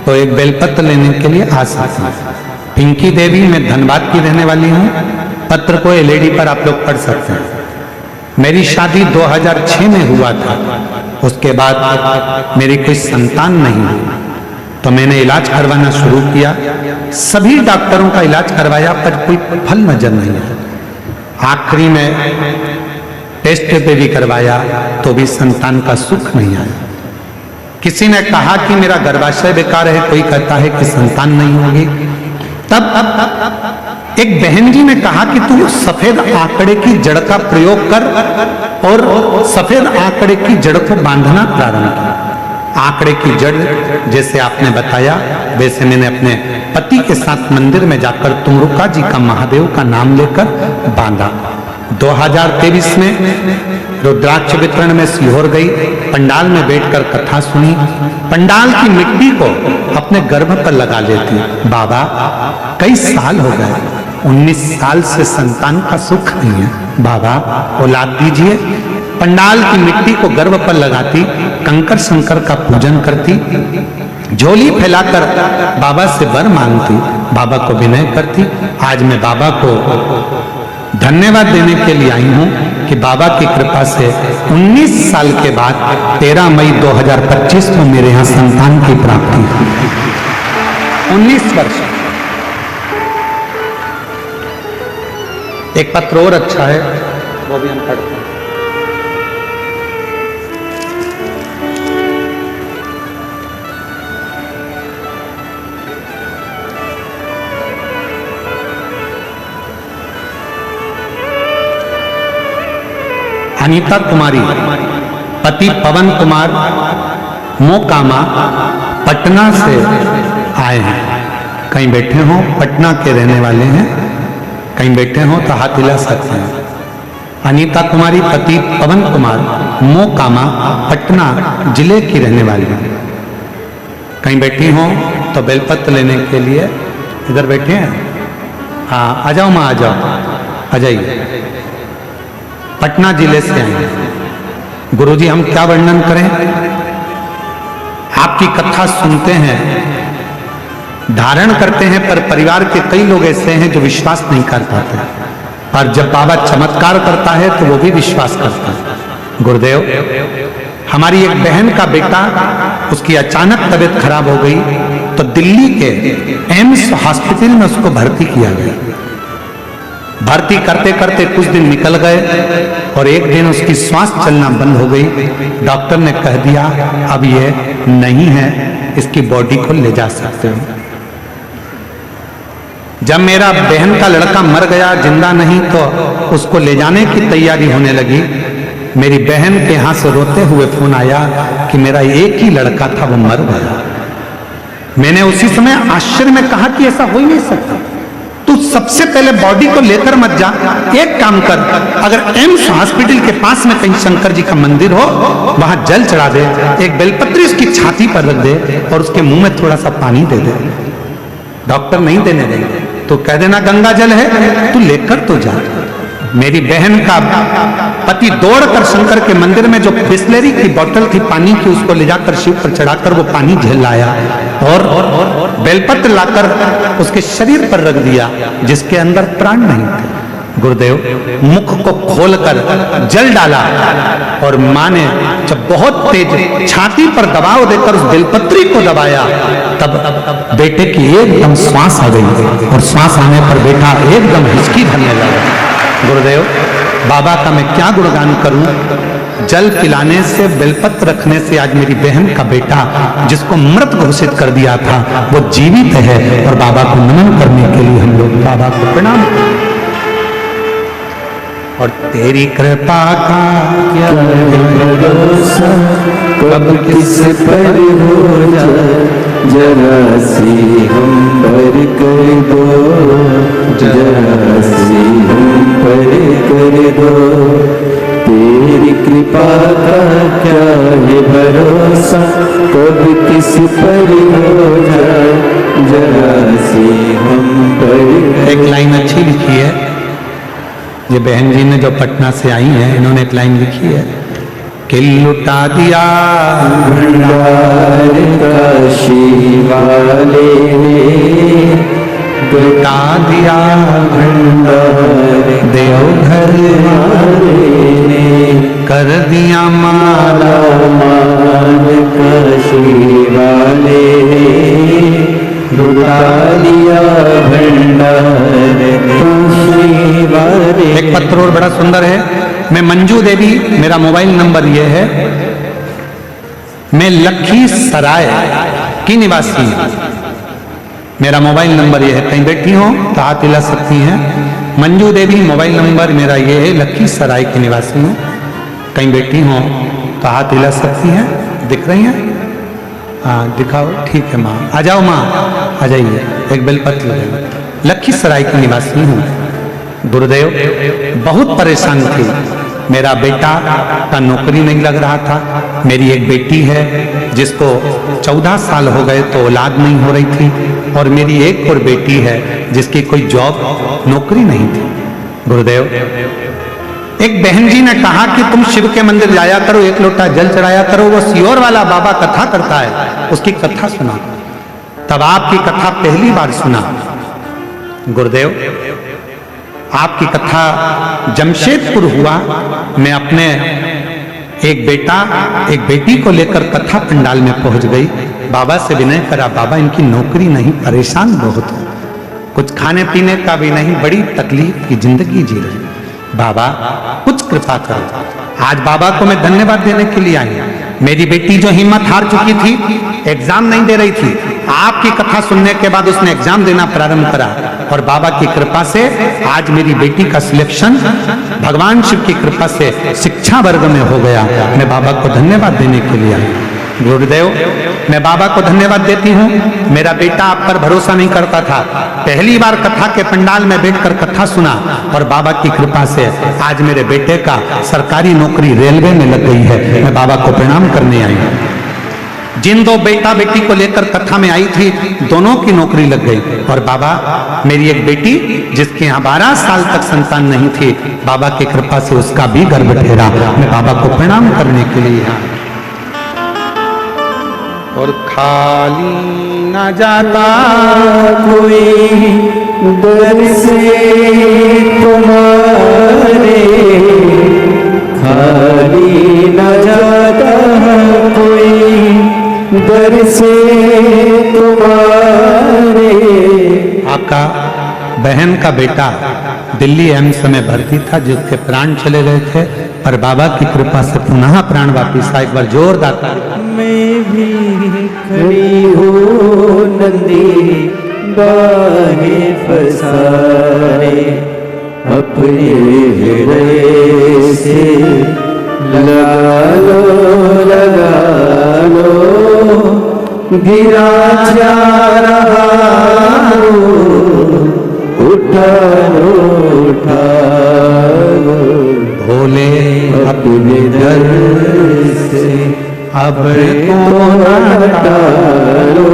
तो एक बेलपत्र लेने के लिए आ सकती हैं। पिंकी देवी मैं धनबाद की रहने वाली हूं। पत्र को एलईडी पर आप लोग पढ़ सकते हैं। मेरी शादी 2006 में हुआ था, उसके बाद मेरी कोई संतान नहीं हुई, तो मैंने इलाज करवाना शुरू किया। सभी डॉक्टरों का इलाज करवाया पर कोई फल नजर नहीं आया। आखिरी में टेस्ट पे भी करवाया तो भी संतान का सुख नहीं आया। किसी ने कहा कि मेरा गर्भाशय बेकार है, कोई कहता है कि संतान नहीं होगी। तब एक बहन जी ने कहा कि तू सफेद आंकड़े की जड़ का प्रयोग कर, और सफेद आंकड़े की जड़ को बांधना प्रारंभ किया। आंकड़े की जड़ जैसे आपने बताया वैसे मैंने अपने पति के साथ मंदिर में जाकर तुमरुका जी का, महादेव का नाम लेकर बांधा। 2023 में रुद्राक्ष वितरण में सीहोर गई, पंडाल में बैठकर कथा सुनी। पंडाल की मिट्टी को अपने गर्भ पर लगा लेती। बाबा कई साल हो गए, 19 साल से संतान का सुख नहीं है, बाबा औलाद दीजिए। पंडाल की मिट्टी को गर्भ पर लगाती, कंकर शंकर का पूजन करती, झोली फैलाकर बाबा से वर मांगती, बाबा को विनय करती। आज मैं बाबा को धन्यवाद देने के लिए आई हूं कि बाबा की कृपा से 19 साल के बाद 13 मई 2025 को मेरे यहां संतान की प्राप्ति हुई। 19 वर्ष। एक पत्र और अच्छा है, वो भी हम पढ़ते हैं। अनीता कुमारी, पति पवन कुमार, मोकामा, पटना से आए हैं। कहीं बैठे हो पटना के रहने वाले हैं, कहीं बैठे हो तो हाथ हिला सकते हैं। अनीता कुमारी पति पवन कुमार मोकामा पटना जिले की रहने वाली है। कहीं बैठी हो तो बेलपत्र लेने के लिए इधर बैठे हैं। हाँ आ जाओ माँ, आ जाओ, आ जाइए। पटना जिले से आए हैं। गुरुजी हम क्या वर्णन करें, आपकी कथा सुनते हैं, धारण करते हैं, पर परिवार के कई लोग ऐसे हैं जो विश्वास नहीं कर पाते, और जब बाबा चमत्कार करता है तो वो भी विश्वास करता है। गुरुदेव, हमारी एक बहन का बेटा, उसकी अचानक तबीयत खराब हो गई तो दिल्ली के एम्स हॉस्पिटल में उसको भर्ती किया गया। भर्ती करते करते कुछ दिन निकल गए और एक दिन उसकी श्वास चलना बंद हो गई। डॉक्टर ने कह दिया अब ये नहीं है, इसकी बॉडी को ले जा सकते हो। जब मेरा बहन का लड़का मर गया, जिंदा नहीं, तो उसको ले जाने की तैयारी होने लगी। मेरी बहन के यहां से रोते हुए फोन आया कि मेरा एक ही लड़का था, वो मर गया। मैंने उसी समय आश्चर्य में कहा कि ऐसा हो ही नहीं सकता। तू सबसे पहले बॉडी को लेकर मत जा, एक काम कर, अगर एम्स हॉस्पिटल के पास में कहीं शंकर जी का मंदिर हो, वहां जल चढ़ा दे, एक बेलपत्री उसकी छाती पर रख दे और उसके मुंह में थोड़ा सा पानी दे दे। डॉक्टर नहीं देने देंगे तो कह देना गंगा जल है, तू लेकर तो जा। मेरी बहन का पति दौड़कर शंकर के मंदिर में जो बिस्लेरी की बोतल थी पानी की, उसको ले जाकर शिव पर चढ़ाकर वो पानी झेल लाया और बेलपत्र लाकर उसके शरीर पर रख दिया जिसके अंदर प्राण नहीं थे। गुरुदेव मुख को खोलकर जल डाला और मां ने जब बहुत तेज छाती पर दबाव देकर उस बेलपत्री को दबाया, तब बेटे की एकदम श्वास आ गई और श्वास आने पर बेटा एकदम हिचकी भरने लगा। गुरुदेव, बाबा का मैं क्या गुणगान करूं, जल पिलाने से, बेलपत्र रखने से आज मेरी बहन का बेटा जिसको मृत घोषित कर दिया था वो जीवित है। और बाबा को नमन करने के लिए हम लोग बाबा को प्रणाम करते हैं। और तेरी कृपा का क्या भरोसा, कब किस पर हो जाए, जरा सी हम पर कर दो, जरा सी हम पर कर दो। तेरी कृपा का क्या है भरोसा, कब किस पर हो जाए, जरा सी हम पर। एक लाइन अच्छी लिखी है, ये बहन जी ने जो पटना से आई हैं, इन्होंने एक लाइन लिखी है कि लुटा दिया भंडार काशी वाले, लुटा दिया भंडार देवघर वाले, कर दिया माला मान काशी वाले, लुटा दिया भंडार काशी वाले। एक पत्र और बड़ा सुंदर है। मैं मंजू देवी, मेरा मोबाइल नंबर ये है, मैं लखीसराय की निवासी हूं। मेरा मोबाइल नंबर ये है, कहीं बैठी हो तो हाथ हिला सकती हैं। मंजू देवी मोबाइल नंबर मेरा ये है, लखीसराय की निवासी हूं। कहीं बैठी हो तो हाथ हिला सकती हैं, दिख रही हैं? हाँ दिखाओ, ठीक है माँ, आ जाओ माँ, आ जाइए। एक बेलपत्र लगेगा। लखीसराय की निवासी हूँ। गुरुदेव बहुत परेशान थी, मेरा बेटा का नौकरी नहीं लग रहा था। मेरी एक बेटी है जिसको 14 साल हो गए तो औलाद नहीं हो रही थी, और मेरी एक और बेटी है जिसकी कोई जॉब नौकरी नहीं थी। गुरुदेव एक बहन जी ने कहा कि तुम शिव के मंदिर जाया करो, एक लोटा जल चढ़ाया करो, वो सियोर वाला बाबा कथा करता है, उसकी कथा सुना। तब आपकी कथा पहली बार सुना। गुरुदेव आपकी कथा जमशेदपुर हुआ, मैं अपने एक बेटा एक बेटी को लेकर कथा पंडाल में पहुंच गई। बाबा से विनय करा, बाबा इनकी नौकरी नहीं, परेशान बहुत हो, कुछ खाने पीने का भी नहीं, बड़ी तकलीफ की जिंदगी जी रही, बाबा कुछ कृपा करो। आज बाबा को मैं धन्यवाद देने के लिए आई। मेरी बेटी जो हिम्मत हार चुकी थी, एग्जाम नहीं दे रही थी, आपकी कथा सुनने के बाद उसने एग्जाम देना प्रारंभ करा, और बाबा की कृपा से आज मेरी बेटी का सिलेक्शन भगवान शिव की कृपा से शिक्षा वर्ग में हो गया। मैं बाबा को धन्यवाद देने के लिए आई। गुरुदेव मैं बाबा को धन्यवाद देती हूँ। मेरा बेटा आप पर भरोसा नहीं करता था, पहली बार कथा के पंडाल में बैठकर कथा सुना और बाबा की कृपा से आज मेरे बेटे का सरकारी नौकरी रेलवे में लग गई है। मैं बाबा को प्रणाम करने आई हूँ। जिन दो बेटा बेटी को लेकर कथा में आई थी, दोनों की नौकरी लग गई। और बाबा, मेरी एक बेटी जिसके यहाँ 12 साल तक संतान नहीं थी, बाबा की कृपा से उसका भी गर्भ ठहरा। मैं बाबा को प्रणाम करने के लिए यहाँ। और खाली न जाता कोई दर से तुम्हारे, खाली न जाता कोई दर से तुम्हारे। आपका बहन का बेटा दिल्ली एम्स में भर्ती था, जिसके प्राण चले गए थे, पर बाबा की कृपा से पुनः प्राण वापिस आए। एक बार जोरदार ताली। मैं भी खड़ी हूँ नंदी बाहें फसारे, अपने हृदय से लगा लो गिरा जा रहा उठा लो भोले अपने दर से अब हटा लो,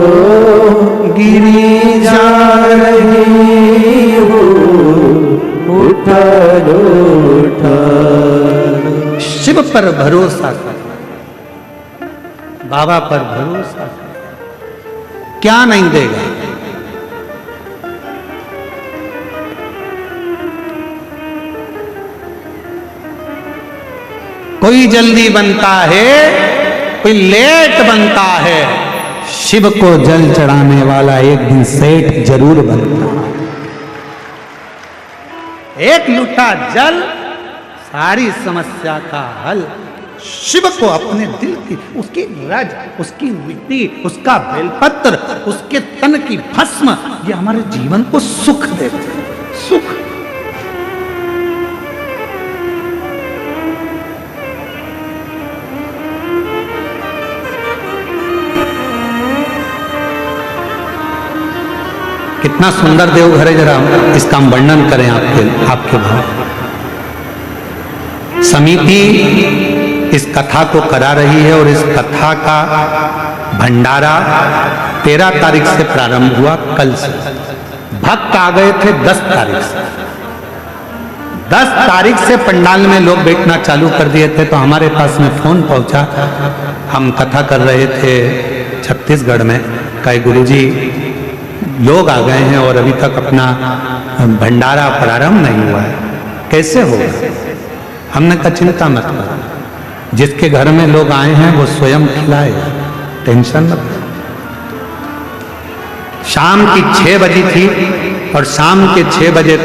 गिरी जा रही हो उठा लो। शिव पर भरोसा कर, बाबा पर भरोसा कर, क्या नहीं देगा। कोई जल्दी बनता है, कोई लेट बनता है। शिव को जल चढ़ाने वाला एक दिन सेठ जरूर बनता है। एक लूटा जल सारी समस्या का हल। शिव को अपने दिल की, उसकी रज, उसकी मिट्टी, उसका बेलपत्र, उसके तन की भस्म, ये हमारे जीवन को सुख देते हैं। सुख। कितना सुंदर देवघर है, जरा इसका हम वर्णन करें आपके भाव। समिति इस कथा को करा रही है और इस कथा का भंडारा 13 तारीख से प्रारंभ हुआ, कल से। भक्त आ गए थे 10 तारीख से। 10 तारीख से पंडाल में लोग बैठना चालू कर दिए थे। तो हमारे पास में फोन पहुंचा, हम कथा कर रहे थे छत्तीसगढ़ में, कई गुरुजी लोग आ गए हैं और अभी तक अपना भंडारा प्रारंभ नहीं हुआ है, कैसे होगा। हमने कहा चिंता मत करो, जिसके घर में लोग आए हैं वो स्वयं खिलाएगा, टेंशन मत। शाम की 6 बजी थी और शाम के 6 बजे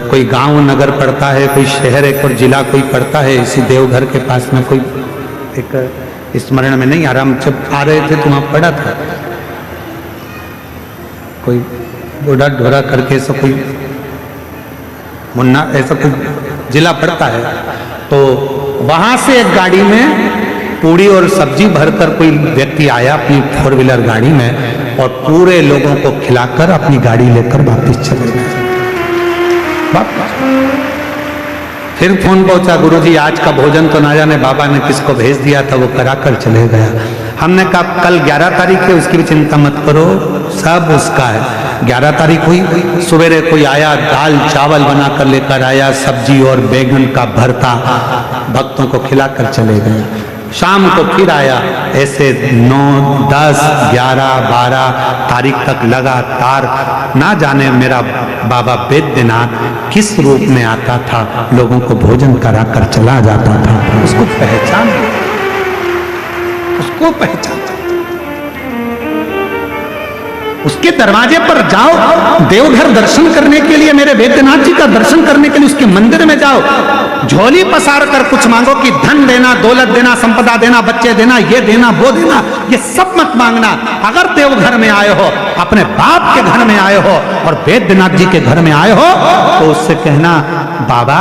कोई गांव नगर पड़ता है, कोई शहर एक और जिला कोई पड़ता है, इसी देवघर के पास में कोई एक स्मरण में नहीं आ रहा, हम जब आ रहे थे तो वहां पड़ा था कोई बूढ़ा ढोरा करके, ऐसा कोई मुन्ना, ऐसा कोई जिला पड़ता है। तो वहां से एक गाड़ी में पूड़ी और सब्जी भरकर कोई व्यक्ति आया अपनी 4 व्हीलर गाड़ी में और पूरे लोगों को खिलाकर अपनी गाड़ी लेकर वापस चले गए। फिर फोन पहुंचा, गुरुजी आज का भोजन तो ना जाने बाबा ने किसको भेज दिया था, वो कराकर चले गया। हमने कहा कल 11 तारीख है, उसकी भी चिंता मत करो, सब उसका है। 11 तारीख हुई, सवेरे कोई आया, दाल चावल बनाकर लेकर आया, सब्जी और बैगन का भरता, भक्तों को खिलाकर चले गए। शाम को फिर आया, ऐसे 9, 10, 11, 12 तारीख तक लगातार। ना जाने मेरा बाबा वैद्यनाथ किस रूप में आता था, लोगों को भोजन कराकर चला जाता था। उसको पहचान, उसको पहचान, उसके दरवाजे पर जाओ, देवघर दर्शन करने के लिए, मेरे वैद्यनाथ जी का दर्शन करने के लिए उसके मंदिर में जाओ, झोली पसार कर कुछ मांगो कि धन देना, दौलत देना, संपदा देना, बच्चे देना, ये देना, वो देना, ये सब मत मांगना। अगर देवघर में आए हो, अपने बाप के घर में आए हो और वैद्यनाथ जी के घर में आए हो, तो उससे कहना बाबा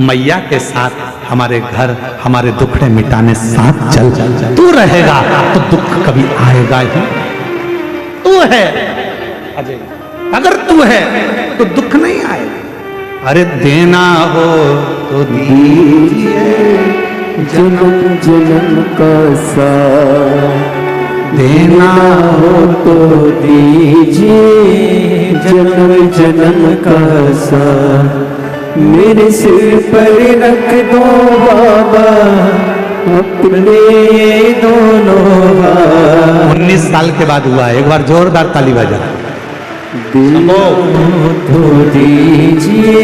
मैया के साथ हमारे घर हमारे दुखड़े मिटाने साथ चल। तू रहेगा तो दुख कभी आएगा ही। तू है अजय, अगर तू है तो दुख नहीं आएगा। अरे देना हो तो दीजिए जन्म जन्म का साथ, देना हो तो दीजिए जन्म जन्म का साथ। मेरे सिर पर रख दो बाबा अपने दोनों हाथ। 19 साल के बाद हुआ है। एक बार जोरदार ताली बजा। दिल तो दीजिए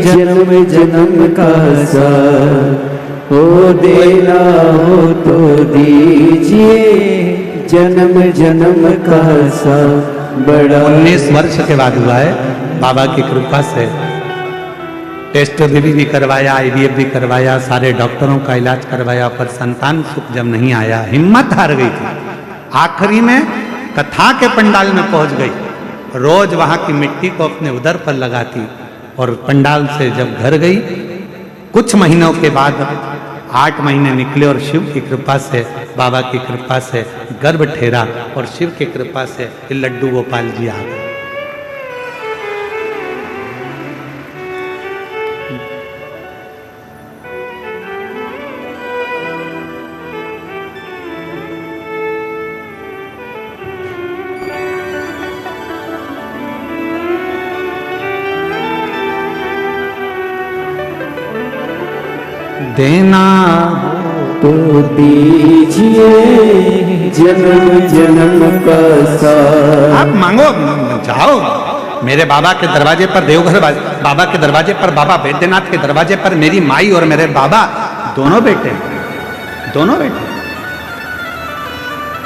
जन्म जन्म का साथ, हो देना हो तो दीजिए जन्म जन्म का साथ। बड़ा 19 वर्ष के बाद हुआ है। बाबा की कृपा से टेस्ट भी करवाया, IVF भी करवाया, सारे डॉक्टरों का इलाज करवाया, पर संतान सुख जब नहीं आया, हिम्मत हार गई थी। आखिरी में कथा के पंडाल में पहुंच गई। रोज वहां की मिट्टी को अपने उदर पर लगाती और पंडाल से जब घर गई, कुछ महीनों के बाद 8 महीने निकले और शिव की कृपा से, बाबा की कृपा से गर्भ ठहरा और शिव की कृपा से लड्डू गोपाल जी आ गए। देना तो दीजिए जन्म जन्म का साथ। आप मांगो, जाओ मेरे बाबा के दरवाजे पर, देवघर बाबा के दरवाजे पर, बाबा बैद्यनाथ के दरवाजे पर मेरी माई और मेरे बाबा दोनों बेटे, दोनों बेटे।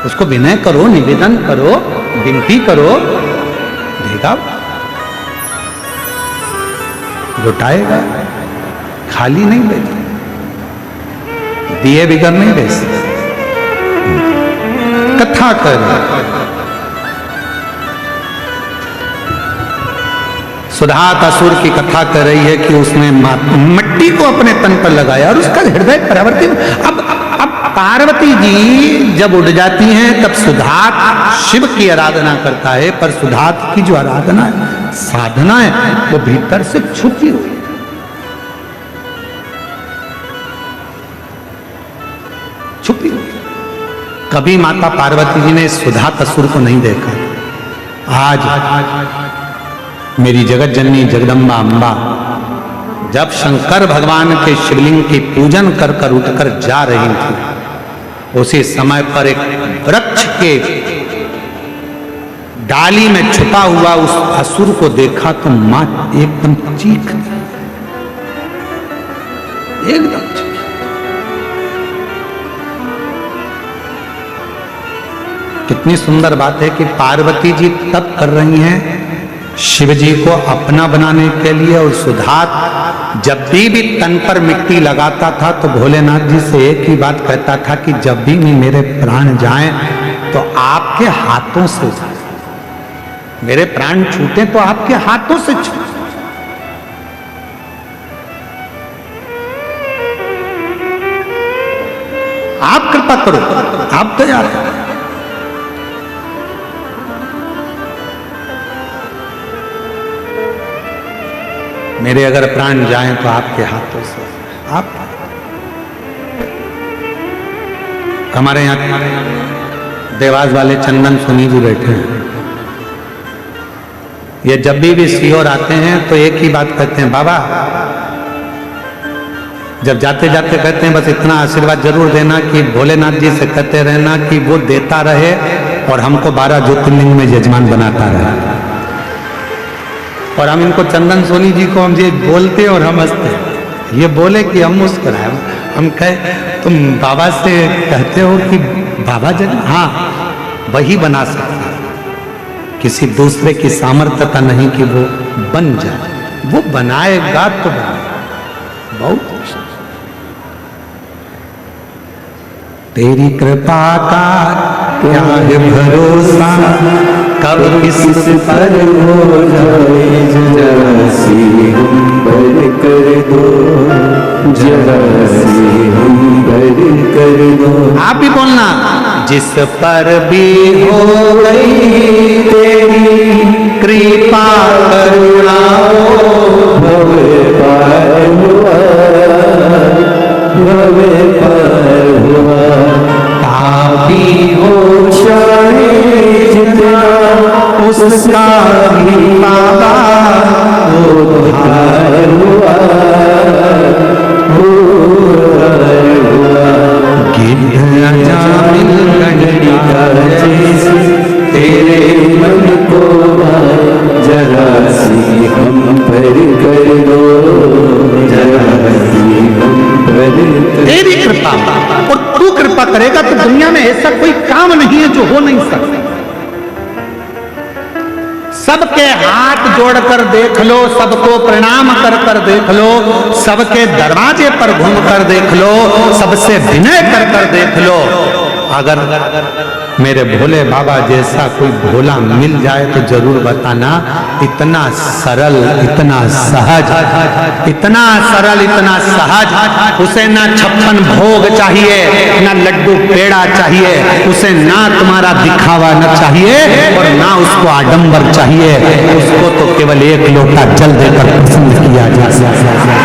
उसको विनय करो, निवेदन करो, विनती करो, देगा, लुटाएगा, खाली नहीं भेजेगा, दिए बिगर नहीं दे सकते। कथा कर सुधात असुर की कथा कर रही है कि उसने मिट्टी को अपने तन पर लगाया और उसका हृदय परिवर्तित। अब पार्वती जी जब उड़ जाती हैं तब सुधात शिव की आराधना करता है, पर सुधात की जो आराधना है, साधना है, वो भीतर से छुपी हुई, छुपी हुई। कभी माता पार्वती जी ने सुधात असुर को नहीं देखा। आज मेरी जगत जननी जगदम्बा अम्बा जब शंकर भगवान के शिवलिंग की पूजन कर कर उठकर जा रही थी, उसी समय पर एक वृक्ष के डाली में छुपा हुआ उस असुर को देखा तो मां एकदम चीख दी, एकदम चीख। कितनी सुंदर बात है कि पार्वती जी तप कर रही हैं शिव जी को अपना बनाने के लिए, और सुधात जब भी तन पर मिट्टी लगाता था तो भोलेनाथ जी से एक ही बात कहता था कि जब भी मेरे प्राण जाएं तो आपके हाथों से जाए, मेरे प्राण छूटे तो आपके हाथों से छूटे। आप कृपा करो, आप तैयार हैं। मेरे अगर प्राण जाएं तो आपके हाथों से। आप हमारे यहाँ देवास वाले चंदन सोनी जी बैठे हैं, ये जब भी सीहोर आते हैं तो एक ही बात कहते हैं, बाबा जब जाते जाते कहते हैं बस इतना आशीर्वाद जरूर देना कि भोलेनाथ जी से कहते रहना कि वो देता रहे और हमको 12 ज्योतिर्लिंग में यजमान बनाता रहे। और हम इनको चंदन सोनी जी को हम ये बोलते और हम हंसते, ये बोले कि हम मुस्कुराए। हम कहे तुम बाबा से कहते हो कि बाबा जन, हाँ वही बना सकता है, किसी दूसरे की सामर्थ्यता नहीं कि वो बन जाए, वो बनाएगा तो बनाएगा। बहुत तेरी कृपा का क्या है भरोसा, कब किस पर हो जाए जरा सी हम पर कर दो, जरा सी हम पर कर दो। आप भी बोलना, जिस पर भी हो गई तेरी कृपा करुणा, भव पार हुआ, भव पार हुआ। पापी हो चाहे जितना उसका भी बाबा उद्धार हुआ, उद्धार हुआ। जामिल गंडी का जैसे तेरे मन को जरा सी हम पर कर दो, जरा सी हम पर कर। तेरी कृपा, और तू कृपा करेगा तो दुनिया में ऐसा कोई काम नहीं है जो हो नहीं सकता। सबके हाथ जोड़कर देख लो, सबको प्रणाम कर कर देख लो, सबके दरवाजे पर घूम कर देख लो, सबसे विनय कर कर देख लो। अगर मेरे भोले बाबा जैसा कोई भोला मिल जाए तो जरूर बताना। इतना सरल, इतना सहज, इतना सरल, इतना सहज। उसे ना 56 भोग चाहिए, ना लड्डू पेड़ा चाहिए, उसे ना तुम्हारा दिखावा न चाहिए और ना उसको आडंबर चाहिए। उसको तो केवल एक लोटा जल देकर पसंद किया जा सकता है।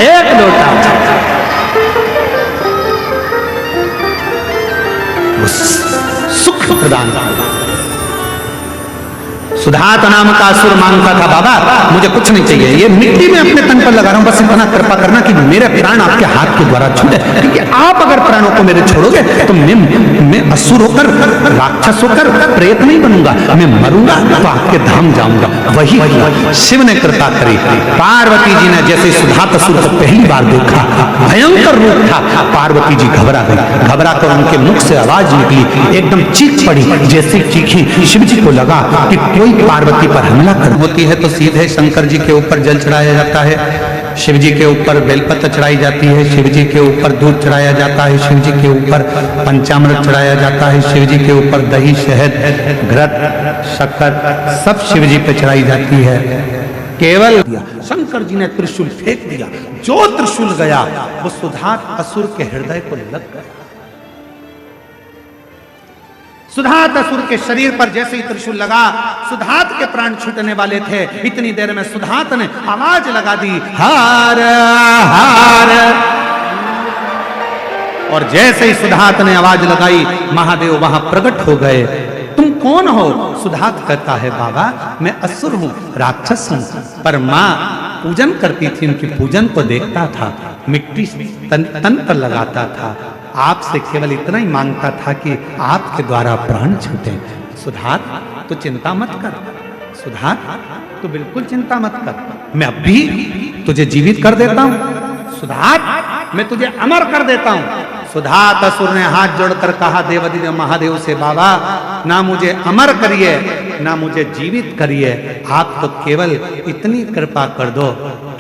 एक लोटा सुख प्रदान करता। सुधात नाम का असुर मांगता था, बाबा मुझे कुछ नहीं चाहिए, ये मिट्टी में अपने तन पर लगा रहा हूं, बस इतना कृपा करना कि मेरे प्राण आपके हाथ के द्वारा छूटे। क्योंकि आप अगर प्राणों को मेरे छोड़ोगे तो मैं असुर होकर, राक्षस होकर प्रेत नहीं बनूंगा, मैं मरूंगा तो आपके धाम जाऊंगा। वही शिव ने कृपा करी। पार्वती जी ने जैसे सुधात असुर को पहली बार देखा, भयंकर रूप था, पार्वती जी घबरा गई। घबरा कर उनके मुख से आवाज निकली, एकदम चीख पड़ी। जैसे चीखी, शिव जी को लगा कि कोई पार्वती पर हमला कर। होती है तो सीधे शंकर जी के ऊपर जल चढ़ाया जाता है, शिव जी के ऊपर बेलपत्र चढ़ाई जाती है, शिव जी के ऊपर दूध चढ़ाया जाता है, शिव जी के ऊपर पंचामृत चढ़ाया जाता है, शिव जी के ऊपर दही, शहद, घृत, शक्कर सब शिव जी पे चढ़ाई जाती है। केवल शंकर जी ने त्रिशूल फेंक दिया, जो त्रिशूल गया वो सुधात असुर के हृदय को लग गया। सुधात असुर के शरीर पर जैसे ही त्रिशूल लगा, सुधात के प्राण छूटने वाले थे। इतनी देर में सुधात ने आवाज लगा दी, हार हार। और जैसे ही सुधात ने आवाज लगाई, महादेव वहां प्रकट हो गए। तुम कौन हो? सुधात कहता है, बाबा मैं असुर हूं, राक्षस हूं, पर मां पूजन करती थी, उनकी पूजन को देखता था, मिट्टी तन पर लगाता था, आपसे केवल इतना ही मांगता था कि आपके द्वारा प्राण छूटे। सुधात तो चिंता मत कर, सुधात तो बिल्कुल चिंता मत कर, मैं अब भी तुझे जीवित कर देता हूं। सुधात मैं तुझे अमर कर देता हूं। सुधात असुर ने हाथ जोड़कर कहा देवाधिदेव महादेव से, बाबा ना मुझे अमर करिए ना मुझे जीवित करिए, आप तो केवल इतनी कृपा कर दो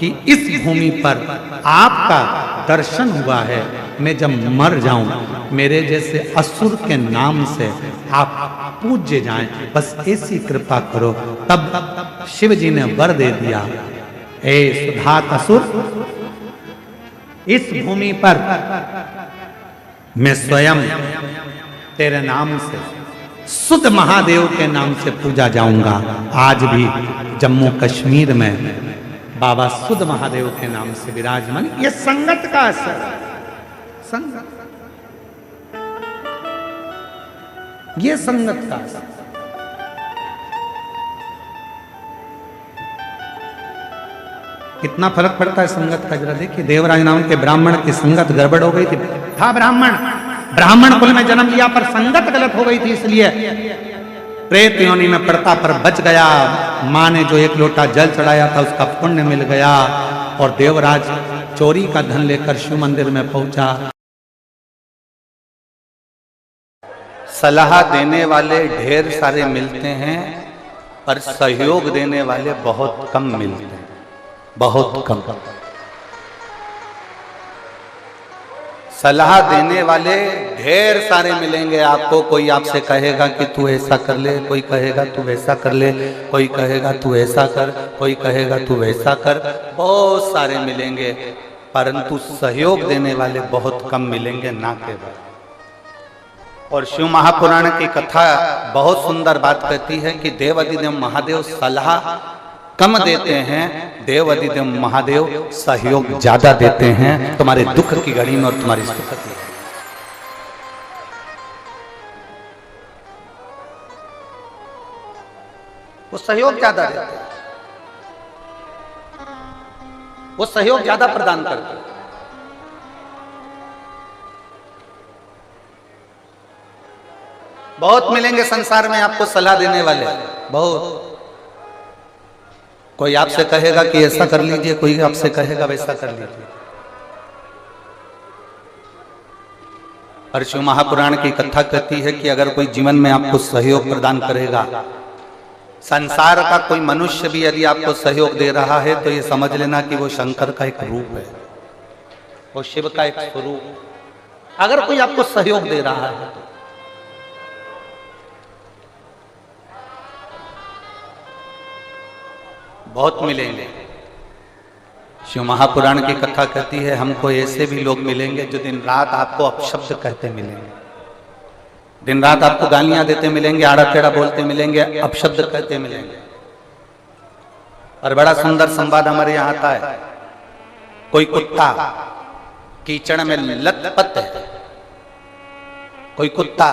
कि इस भूमि पर आपका दर्शन हुआ है, मैं जब मर जाऊं मेरे जैसे असुर के नाम से आप पूज्य जाएं, बस ऐसी कृपा करो। तब शिव जी ने वर दे दिया, हे सुधात असुर, इस भूमि पर मैं स्वयं तेरे नाम से, शुद्ध महादेव के नाम से पूजा जाऊंगा। आज भी जम्मू कश्मीर में बाबा शुद्ध महादेव के नाम से विराजमान। ये संगत का असर, संगत, ये संगत का असर। कितना फर्क पड़ता है संगत का, जरा देखिए। देवराज नाम के ब्राह्मण की संगत गड़बड़ हो गई थी, था ब्राह्मण कुल में जन्म लिया, पर संगत गलत हो गई थी, इसलिए प्रेत योनि में पड़ता पर बच गया। माँ ने जो एक लोटा जल चढ़ाया था उसका पुण्य मिल गया, और देवराज चोरी का धन लेकर शिव मंदिर में पहुंचा। सलाह देने वाले ढेर सारे मिलते हैं, पर सहयोग देने वाले बहुत कम मिलते हैं, बहुत कम। सलाह देने वाले ढेर सारे मिलेंगे आपको। कोई आपसे कहेगा कि तू ऐसा कर ले, कोई कहेगा तू वैसा कर ले, कोई कहेगा तू ऐसा कर, कोई कहेगा तू वैसा कर, बहुत सारे मिलेंगे, परंतु सहयोग देने वाले बहुत कम मिलेंगे, ना केवल। और शिव महापुराण की कथा बहुत सुंदर बात कहती है कि देव अधिदेव महादेव सलाह कम देते हैं, देव अधिदेव महादेव सहयोग ज्यादा देते हैं तुम्हारे दुख की घड़ी में और तुम्हारी सुख की घड़ी। वो सहयोग ज्यादा देते हैं, वो सहयोग ज्यादा प्रदान करते हैं। बहुत मिलेंगे संसार में आपको सलाह देने वाले, बहुत। कोई आपसे कहेगा कि ऐसा कर लीजिए, कोई आपसे कहेगा वैसा कर लीजिए। और शिव महापुराण की कथा कहती है कि अगर कोई जीवन में आपको सहयोग प्रदान करेगा, संसार का कोई मनुष्य भी यदि आपको सहयोग दे रहा है, तो ये समझ लेना कि वो शंकर का एक रूप है, वो शिव का एक स्वरूप। अगर कोई आपको सहयोग दे रहा है तो बहुत मिलेंगे। शिव महापुराण की कथा कहती है हमको ऐसे भी लोग मिलेंगे जो दिन रात आपको अपशब्द कहते मिलेंगे, दिन रात आपको गालियां देते मिलेंगे, आड़ा टेढ़ा बोलते मिलेंगे, अपशब्द कहते मिलेंगे। और बड़ा सुंदर संवाद हमारे यहाँ आता है, कोई कुत्ता कीचड़ में लथपथ है, कोई कुत्ता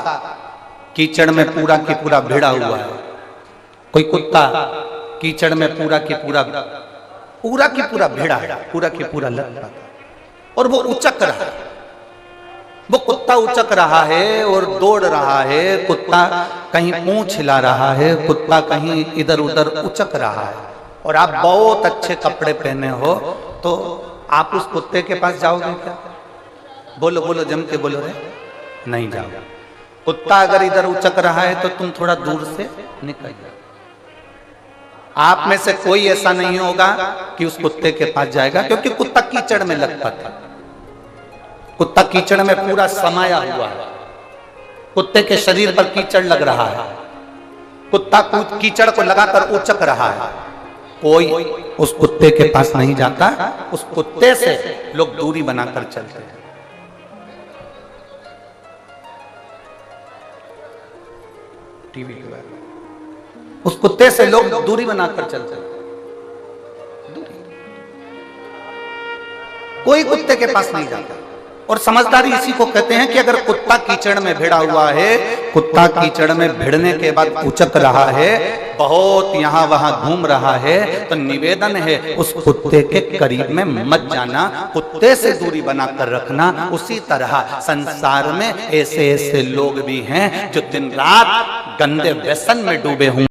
कीचड़ में पूरा की पूरा भिड़ा हुआ है, कोई कुत्ता कीचड़ में पूरा की पूरा भिड़ा है, पूरा की पूरा लथपथ, और वो उचक रहा है, वो कुत्ता उचक रहा है और दौड़ रहा है, कुत्ता कहीं पूंछ हिला रहा है, कुत्ता कहीं इधर उधर उचक रहा है। और आप बहुत अच्छे कपड़े पहने हो तो आप उस कुत्ते के पास जाओगे क्या? बोलो बोलो, जम के बोलो रे, नहीं जाओगे। कुत्ता अगर इधर उचक रहा है तो तुम थोड़ा दूर से निकल जाओ। आप में से कोई ऐसा नहीं होगा कि उस कुत्ते के पास जाएगा, क्योंकि कुत्ता कीचड़ में लथपथ है, कुत्ता कीचड़ में पूरा समाया हुआ है, कुत्ते के शरीर पर कीचड़ लग रहा है, कुत्ता कीचड़ को लगाकर उचक रहा है। कोई उस कुत्ते के पास नहीं जाता, उस कुत्ते से लोग दूरी बनाकर चलते हैं। टीवी के बारे में उस कुत्ते से लोग दूरी बनाकर चलते हैं, कोई कुत्ते के पास नहीं जाता। और समझदारी इसी को कहते हैं कि अगर कुत्ता कीचड़ में भिड़ा हुआ है, कुत्ता कीचड़ में भिड़ने के बाद उचक रहा है, बहुत यहां वहां घूम रहा है, तो निवेदन है उस कुत्ते के करीब में मत जाना, कुत्ते से दूरी बनाकर रखना। उसी तरह संसार में ऐसे ऐसे लोग भी हैं जो दिन रात गंदे व्यसन में डूबे हुए